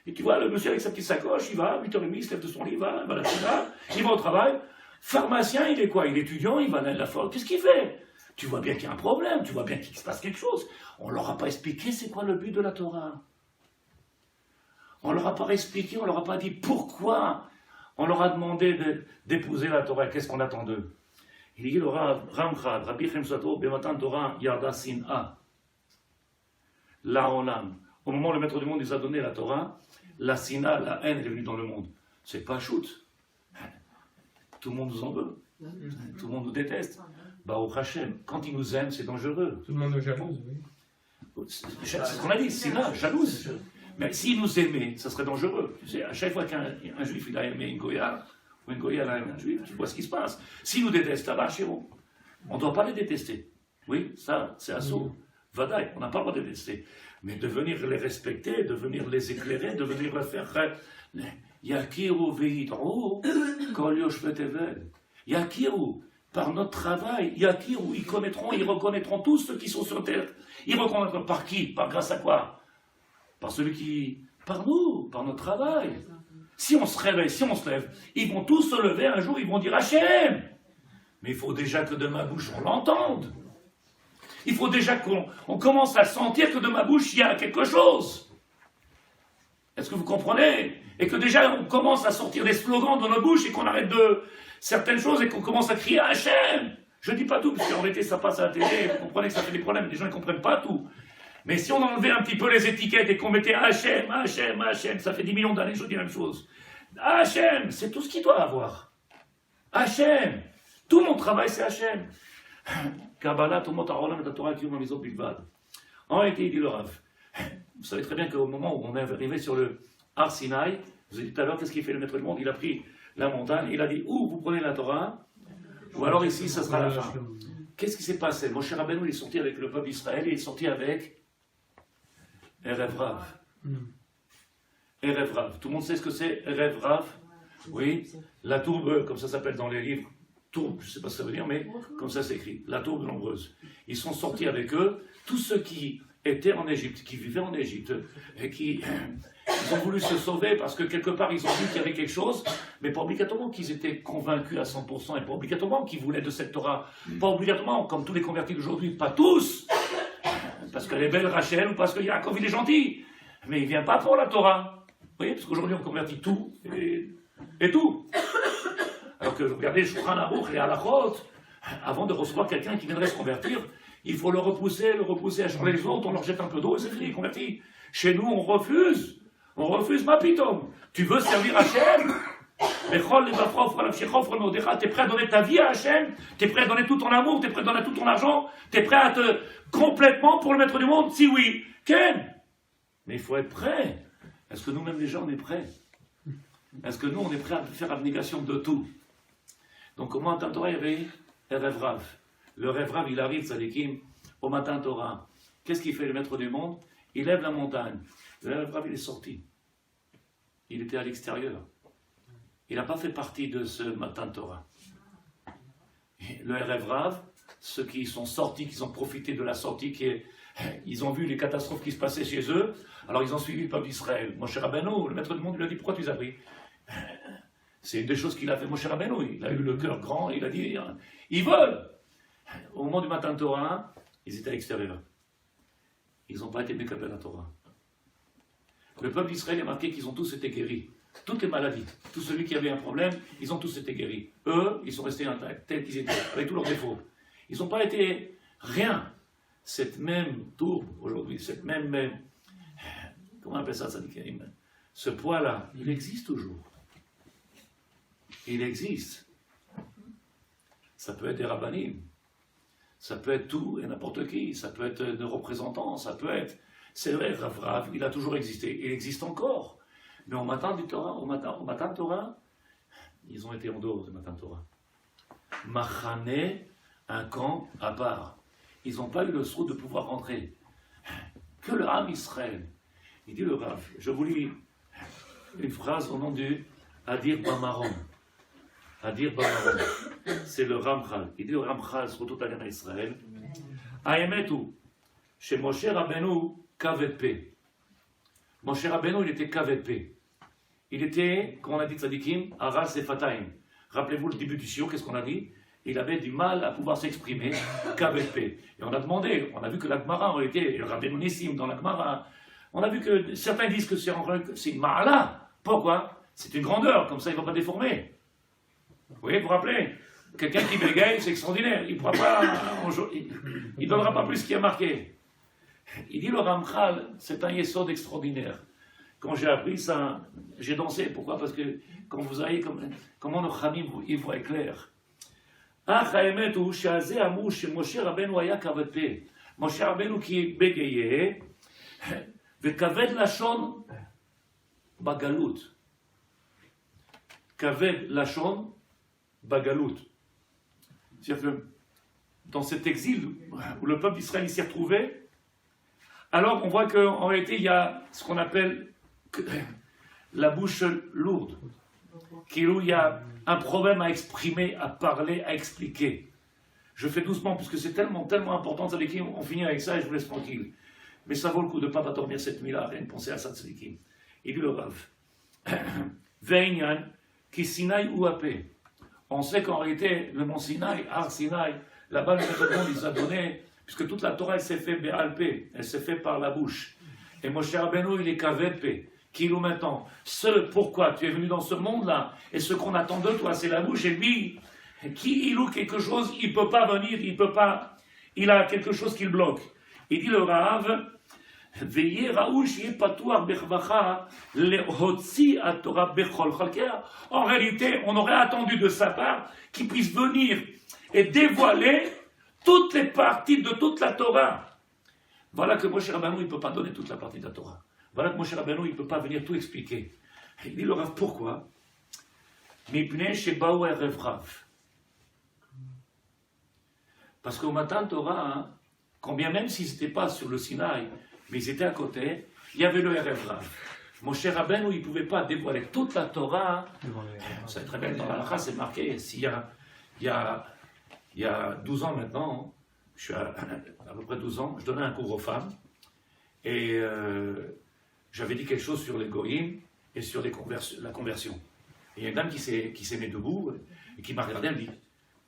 Et tu vois, le monsieur avec sa petite sacoche, il va, 8h30, il se lève de son lit, il va à la fila, il va au travail. Pharmacien, il est quoi? Il est étudiant, il va à la folle. Qu'est-ce qu'il fait? Tu vois bien qu'il y a un problème, tu vois bien qu'il se passe quelque chose. On ne leur a pas expliqué c'est quoi le but de la Torah. On ne leur a pas expliqué, on ne leur a pas dit pourquoi. On leur a demandé d'épouser la Torah. Qu'est-ce qu'on attend d'eux? Il dit le Ramchad, Rabbi Chaim Sato, B'matan Torah Yarda Sin'a. la olam. Au moment où le maître du monde nous a donné la Torah, la sina, la haine est venue dans le monde. C'est pas shoot. Tout le monde nous en veut. Tout le monde nous déteste. Baruch Hashem, quand il nous aime, c'est dangereux. Tout le monde est jaloux, oui. C'est ce qu'on a dit, sina, jalouse. Mais s'il nous aimait, ça serait dangereux. Tu sais, à chaque fois qu'un juif il a aimé une goya, ou une goya a aimé un juif, tu vois ce qui se passe. S'il nous déteste, là-bas, chez vous, on ne doit pas les détester. Oui, ça, c'est assaut. Vadaï, on n'a pas le droit de les détester. Mais de venir les respecter, de venir les éclairer, de venir leur faire. Yakiru veidru, kol yoshvet evel. Yakiru, par notre travail, Yakiru, ils reconnaîtront tous ceux qui sont sur terre. Ils reconnaîtront par qui? Par grâce à quoi? Par celui qui. Par nous, par notre travail. Si on se réveille, si on se lève, ils vont tous se lever un jour, ils vont dire Hachem. Mais il faut déjà que de ma bouche on l'entende. Il faut déjà qu'on commence à sentir que de ma bouche il y a quelque chose. Est-ce que vous comprenez? Et que déjà on commence à sortir des slogans de nos bouches et qu'on arrête de certaines choses et qu'on commence à crier Hachem. Je ne dis pas tout, parce qu'en réalité ça passe à la télé, vous comprenez que ça fait des problèmes, les gens ne comprennent pas tout. Mais si on enlevait un petit peu les étiquettes et qu'on mettait Hachem, Hachem, Hachem, ça fait 10 millions d'années, je dis la même chose. Hachem, c'est tout ce qu'il doit avoir. Hachem, tout mon travail c'est Hachem. Kabbalah, Tomot Harolam et Torah Kiyum Amizot Bilvad. En réalité, il dit le Rav. Vous savez très bien qu'au moment où on est arrivé sur le Har Sinaï, vous avez dit tout à l'heure, qu'est-ce qu'il fait le maître du monde? Il a pris la montagne, il a dit, ou vous prenez la Torah, ou alors ici, ça sera la fin. Qu'est-ce qui s'est passé? Moshe Rabbeinu, il est sorti avec le peuple d'Israël, il est sorti avec Erev Rav. Erev Rav. Tout le monde sait ce que c'est, Erev Rav? Oui, la tourbe, comme ça s'appelle dans les livres. Tourbe, je ne sais pas ce que ça veut dire, mais comme ça c'est écrit, la tourbe nombreuse. Ils sont sortis avec eux, tous ceux qui étaient en Égypte, qui vivaient en Égypte, et qui ils ont voulu se sauver parce que quelque part ils ont vu qu'il y avait quelque chose, mais pas obligatoirement qu'ils étaient convaincus à 100%, et pas obligatoirement qu'ils voulaient de cette Torah, pas obligatoirement, comme tous les convertis d'aujourd'hui, pas tous, parce qu'elle est belle Rachel, ou parce que Yaakov il est gentil, mais il ne vient pas pour la Torah. Vous voyez, parce qu'aujourd'hui on convertit tout, et tout. Alors que regardez, Shulchan Aruch et Halachot, avant de recevoir quelqu'un qui viendrait se convertir, il faut le repousser à charler les autres, on leur jette un peu d'eau et c'est fini, converti. Chez nous, on refuse ma pitom. Tu veux servir Hachem? T'es prêt à donner ta vie à Hachem? T'es prêt à donner tout ton amour? T'es prêt à donner tout ton argent? T'es prêt à te complètement pour le maître du monde? Si oui, Ken. Mais il faut être prêt. Est-ce que nous-mêmes déjà on est prêts? Est-ce que nous on est prêts à faire abnégation de tout? Donc au matin Torah, il y avait un rêve Rav. Le rêve Rav, il arrive, Tzadikim, au matin Torah. Qu'est-ce qu'il fait le maître du monde? Il lève la montagne. Le rêve Rav, il est sorti. Il était à l'extérieur. Il n'a pas fait partie de ce matin Torah. Le rêve Rav, ceux qui sont sortis, qui ont profité de la sortie, ils ont vu les catastrophes qui se passaient chez eux, alors ils ont suivi le peuple d'Israël. Moshe Rabbeinu, le maître du monde, lui a dit, pourquoi tu les as pris? C'est une des choses qu'il a fait Moshe Rabbeinu. Il a eu le cœur grand, il a dit, ils veulent. Au moment du matin Torah, ils étaient à l'extérieur. Ils n'ont pas été mécapés à la Torah. Le peuple d'Israël a marqué qu'ils ont tous été guéris. Toutes les maladies, tous ceux qui avaient un problème, ils ont tous été guéris. Eux, ils sont restés intacts, tels qu'ils étaient, avec tous leurs défauts. Ils n'ont pas été rien. Cette même tourbe, aujourd'hui, cette même comment on appelle ça, Tzadikim? Ce poids-là, il existe toujours. Il existe. Ça peut être des rabbinim, ça peut être tout et n'importe qui, ça peut être des représentants, ça peut être... C'est vrai, Rav Rav, il a toujours existé, il existe encore. Mais au matin du Torah, au matin Torah, ils ont été en dehors du matin Torah. Machane, un camp à part. Ils n'ont pas eu le soin de pouvoir rentrer. Que le Ham Israël. Il dit le Rav, je vous lis une phrase au nom du Adir Bamaron. Adir Bamaron. C'est le Ramchal. Il dit le Ramchal sur toute la guerre d'Israël. Aemetu, chez Moshe Rabbeinu, KVP. Moshe Rabbeinu, il était KVP. Il était, comme on a dit Tzadikim, Aras et Fataim. Rappelez-vous le début du Shiur, qu'est-ce qu'on a dit? Il avait du mal à pouvoir s'exprimer, KVP. Et on a demandé, on a vu que la Gemara, en réalité, le Rabbeinu Nissim dans la Gemara, on a vu que certains disent que c'est une Ma'ala. Pourquoi? C'est une grandeur, comme ça il ne va pas déformer. Vous voyez, vous vous rappelez? Quelqu'un qui bégaye, c'est extraordinaire. Il ne donnera pas plus qu'il y a marqué. Il dit le Ramchal, c'est un yesod extraordinaire. Quand j'ai appris ça, j'ai dansé. Pourquoi? Parce que quand vous voyez comment nos Khamim, ils voient clair. Ach האמת הוא שהזה אמרו שמשה רבנו היה כבד פה. משה רבנו כי בגיה וכבד לשון בגלות. כבד לשון בגלות. C'est-à-dire que dans cet exil où le peuple d'Israël s'y retrouvait, alors on voit qu'en réalité il y a ce qu'on appelle la bouche lourde. Qu'il y a un problème à exprimer, à parler, à expliquer. Je fais doucement, puisque c'est tellement important, tzadikim, on finit avec ça et je vous laisse tranquille. Mais ça vaut le coup de ne pas dormir cette nuit-là, rien de penser à ça, tzadikim. Il dit le Rav. Ve'inyan, ki Sinaï ou Apé. On sait qu'en réalité, le mont Sinaï, Har Sinaï, là-bas, le monde, il s'est donné, puisque toute la Torah, elle s'est faite Be'alpé, elle s'est faite par la bouche. Et Moshe Rabbeinu, il est Kavepé. Qui nous maintenant, ce pourquoi tu es venu dans ce monde-là, et ce qu'on attend de toi, c'est la bouche, et lui, qui il ou quelque chose, il ne peut pas venir, il peut pas, il a quelque chose qui le bloque. Il dit le Rav, veillez Raoul, en réalité, on aurait attendu de sa part qu'il puisse venir et dévoiler toutes les parties de toute la Torah. Voilà que Moshe Rabbeinu, il ne peut pas donner toute la partie de la Torah. Voilà que Moshe Rabbeinu, il ne peut pas venir tout expliquer. Il dit le Rav, pourquoi? Parce qu'au matin Torah, quand bien même s'ils n'étaient pas sur le Sinaï, mais ils étaient à côté, il y avait le Erev Rav. Moshe Rabbeinu, il ne pouvait pas dévoiler toute la Torah. Vous savez très bien, dans la Halakha, c'est marqué, il y a 12 ans maintenant, je suis à peu près 12 ans, je donnais un cours aux femmes, et j'avais dit quelque chose sur les goyim et sur la conversion. Et il y a une dame qui s'est mise debout et qui m'a regardé, elle me dit,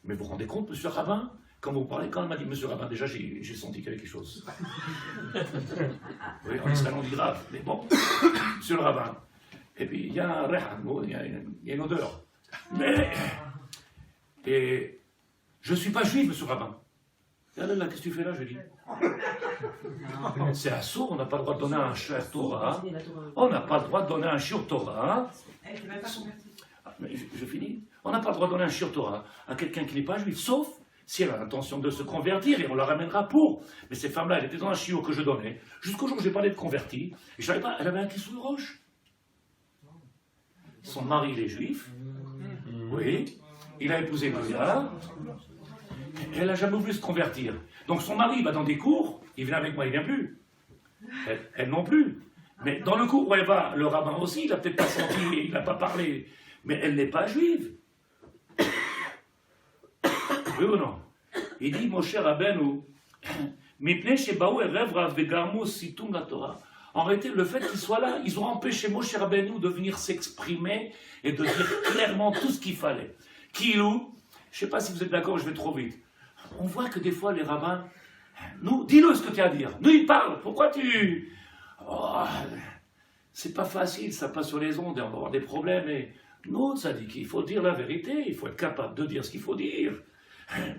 mais vous vous rendez compte, monsieur Rabbin, quand vous parlez, quand elle m'a dit monsieur Rabbin, déjà j'ai senti qu'il y avait quelque chose. Oui, en Israël on dit grave, mais bon, monsieur le Rabbin. Et puis il y a un rehan, il y a une odeur. Mais, et je ne suis pas juif, monsieur Rabbin. Là, qu'est-ce que tu fais là, je dis? C'est assourd, on n'a pas le droit de donner un shiur Torah. On n'a pas le droit de donner un shiur Torah. Je finis. On n'a pas le droit de donner un shiur Torah à quelqu'un qui n'est pas juif, sauf si elle a l'intention de se convertir et on la ramènera pour. Mais ces femmes-là, elles étaient dans un shiur que je donnais, jusqu'au jour où j'ai parlé de convertie, et je savais pas, elle avait un sous de roche. Son mari, il est juif. Oui. Il a épousé Maria. Elle n'a jamais voulu se convertir. Donc son mari va dans des cours, il vient avec moi, il ne vient plus. Elle non plus. Mais dans le cours où elle va, le rabbin aussi, il n'a peut-être pas senti, il n'a pas parlé. Mais elle n'est pas juive. Oui ou non? Il dit, Moshe Rabbeinu, Mipnei shebaou erev rav vegarmu situm la Torah. En réalité, le fait qu'ils soient là, ils ont empêché Moshe Rabbeinu de venir s'exprimer et de dire clairement tout ce qu'il fallait. Kilou, je ne sais pas si vous êtes d'accord, je vais trop vite. On voit que des fois, les rabbins, nous, dis-le ce que tu as à dire. Nous, ils parlent. Pourquoi tu... Oh, c'est pas facile, ça passe sur les ondes et on va avoir des problèmes. Et nous, ça dit qu'il faut dire la vérité, il faut être capable de dire ce qu'il faut dire.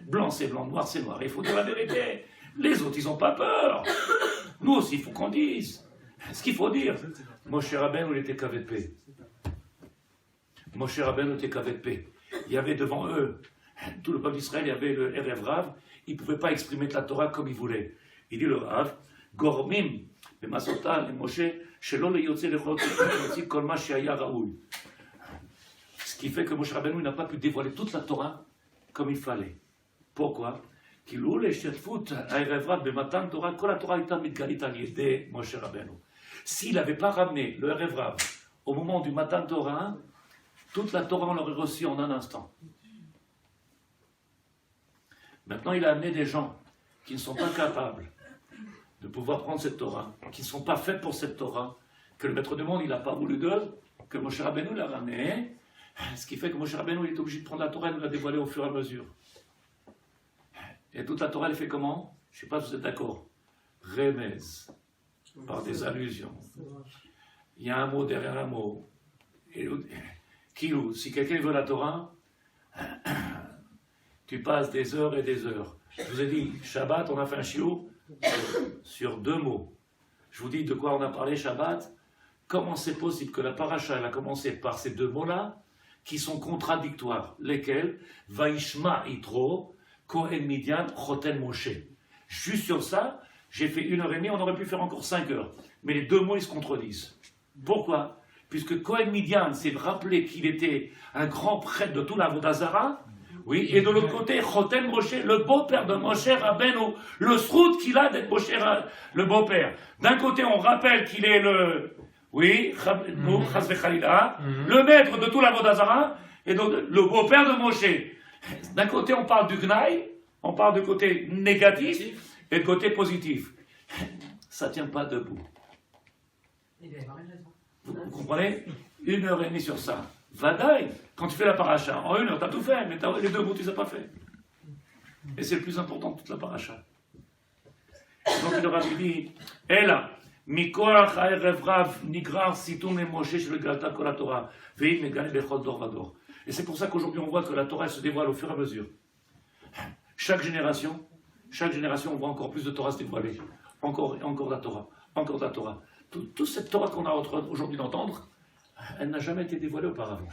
Blanc, c'est blanc, noir, c'est noir, il faut dire la vérité. Les autres, ils n'ont pas peur. Nous aussi, il faut qu'on dise ce qu'il faut dire. Moshe Rabbeinu, il était qu'avec paix. Moshe Rabbeinu était qu'avec paix. Il y avait devant eux, tout le peuple d'Israël, il y avait le Erev Rav, ils ne pouvaient pas exprimer la Torah comme ils voulaient. Il dit le Rav, Gormim, le Masotal, le Moshe, Shelo le Yotze le Chot, Kol Ma Sheaya Raoul. Ce qui fait que Moshe Rabbeinu n'a pas pu dévoiler toute la Torah comme il fallait. Pourquoi? Kilou le Shetfut, Erev Rav, Bematan Torah, Kol la Torah était mitgalit al yedei Moshe Rabbeinu. S'il n'avait pas ramené le Erev Rav au moment du Matan Torah, toute la Torah, on l'aurait reçue en un instant. Maintenant, il a amené des gens qui ne sont pas capables de pouvoir prendre cette Torah, qui ne sont pas faits pour cette Torah, que le maître du monde, il n'a pas voulu d'eux, que Moshe Rabbeinu l'a ramené, ce qui fait que Moshe Rabbeinu, il est obligé de prendre la Torah et de la dévoiler au fur et à mesure. Et toute la Torah, elle fait comment? Je ne sais pas si vous êtes d'accord. Remez, par des allusions. Il y a un mot derrière un mot. Kilou, si quelqu'un veut la Torah, tu passes des heures et des heures. Je vous ai dit, Shabbat, on a fait un shiur, sur 2 mots. Je vous dis de quoi on a parlé Shabbat. Comment c'est possible que la paracha elle a commencé par ces 2 mots-là, qui sont contradictoires, lesquels Vaishma Itro, Kohen Midian, Choten Moshe. Juste sur ça, j'ai fait 1h30, on aurait pu faire encore 5 heures. Mais les 2 mots, ils se contredisent. Pourquoi? Puisque Kohen Midian s'est rappelé qu'il était un grand prêtre de tout l'Avodah Zarah, oui, et de l'autre côté, Choten Moshe, le beau-père de Moshe Rabbeinu, le srout qu'il a d'être Moshe, le beau-père. D'un côté, on rappelle qu'il est le Chas v'Chalila, le maître de tout l'Avodah Zarah, et donc le beau-père de Moshe. D'un côté, on parle du Gnaï, on parle du côté négatif, et du côté positif. Ça ne tient pas debout. Vous comprenez? 1h30 sur ça. Vadaï, quand tu fais la paracha, en 1 heure, tu as tout fait, mais les 2 mots, tu ne les as pas fait. Et c'est le plus important de toute la paracha. Donc il aura dit, Ela, Mikoach ha'erev rav nigrar situm et Moshe shel galta kol Torah, ve'im megale bechol dor vador. Et c'est pour ça qu'aujourd'hui on voit que la Torah se dévoile au fur et à mesure. Chaque génération, on voit encore plus de Torah se dévoiler. Encore et encore de la Torah, encore de la Torah. Toute cette Torah qu'on a aujourd'hui d'entendre, elle n'a jamais été dévoilée auparavant.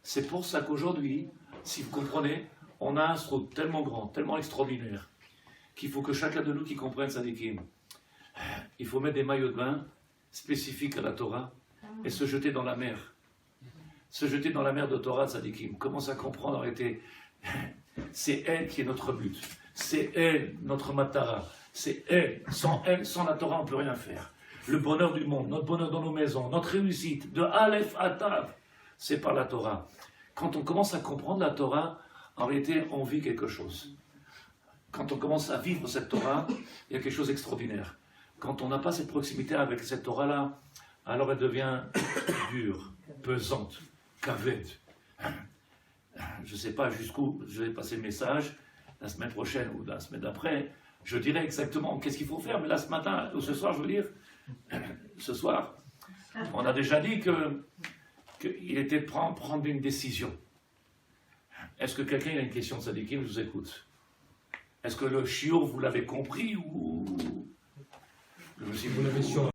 C'est pour ça qu'aujourd'hui, si vous comprenez, on a un srout tellement grand, tellement extraordinaire, qu'il faut que chacun de nous qui comprenne Sadikim, il faut mettre des maillots de bain spécifiques à la Torah et se jeter dans la mer. Se jeter dans la mer de Torah Sadikim. Commence à comprendre en réalité, c'est elle qui est notre but. C'est elle, notre matara. C'est elle. Sans la Torah, on ne peut rien faire. Le bonheur du monde, notre bonheur dans nos maisons, notre réussite, de Aleph à Tav, c'est par la Torah. Quand on commence à comprendre la Torah, en réalité, on vit quelque chose. Quand on commence à vivre cette Torah, il y a quelque chose d'extraordinaire. Quand on n'a pas cette proximité avec cette Torah-là, alors elle devient dure, pesante, kaved. Je ne sais pas jusqu'où je vais passer le message, la semaine prochaine ou la semaine d'après, je dirai exactement qu'est-ce qu'il faut faire, mais là ce matin, ou ce soir, je veux dire, ce soir, on a déjà dit qu'il était de prendre une décision. Est-ce que quelqu'un a une question de Sadikim? Je vous écoute. Est-ce que le shiur, vous l'avez compris ou... Si vous l'avez sur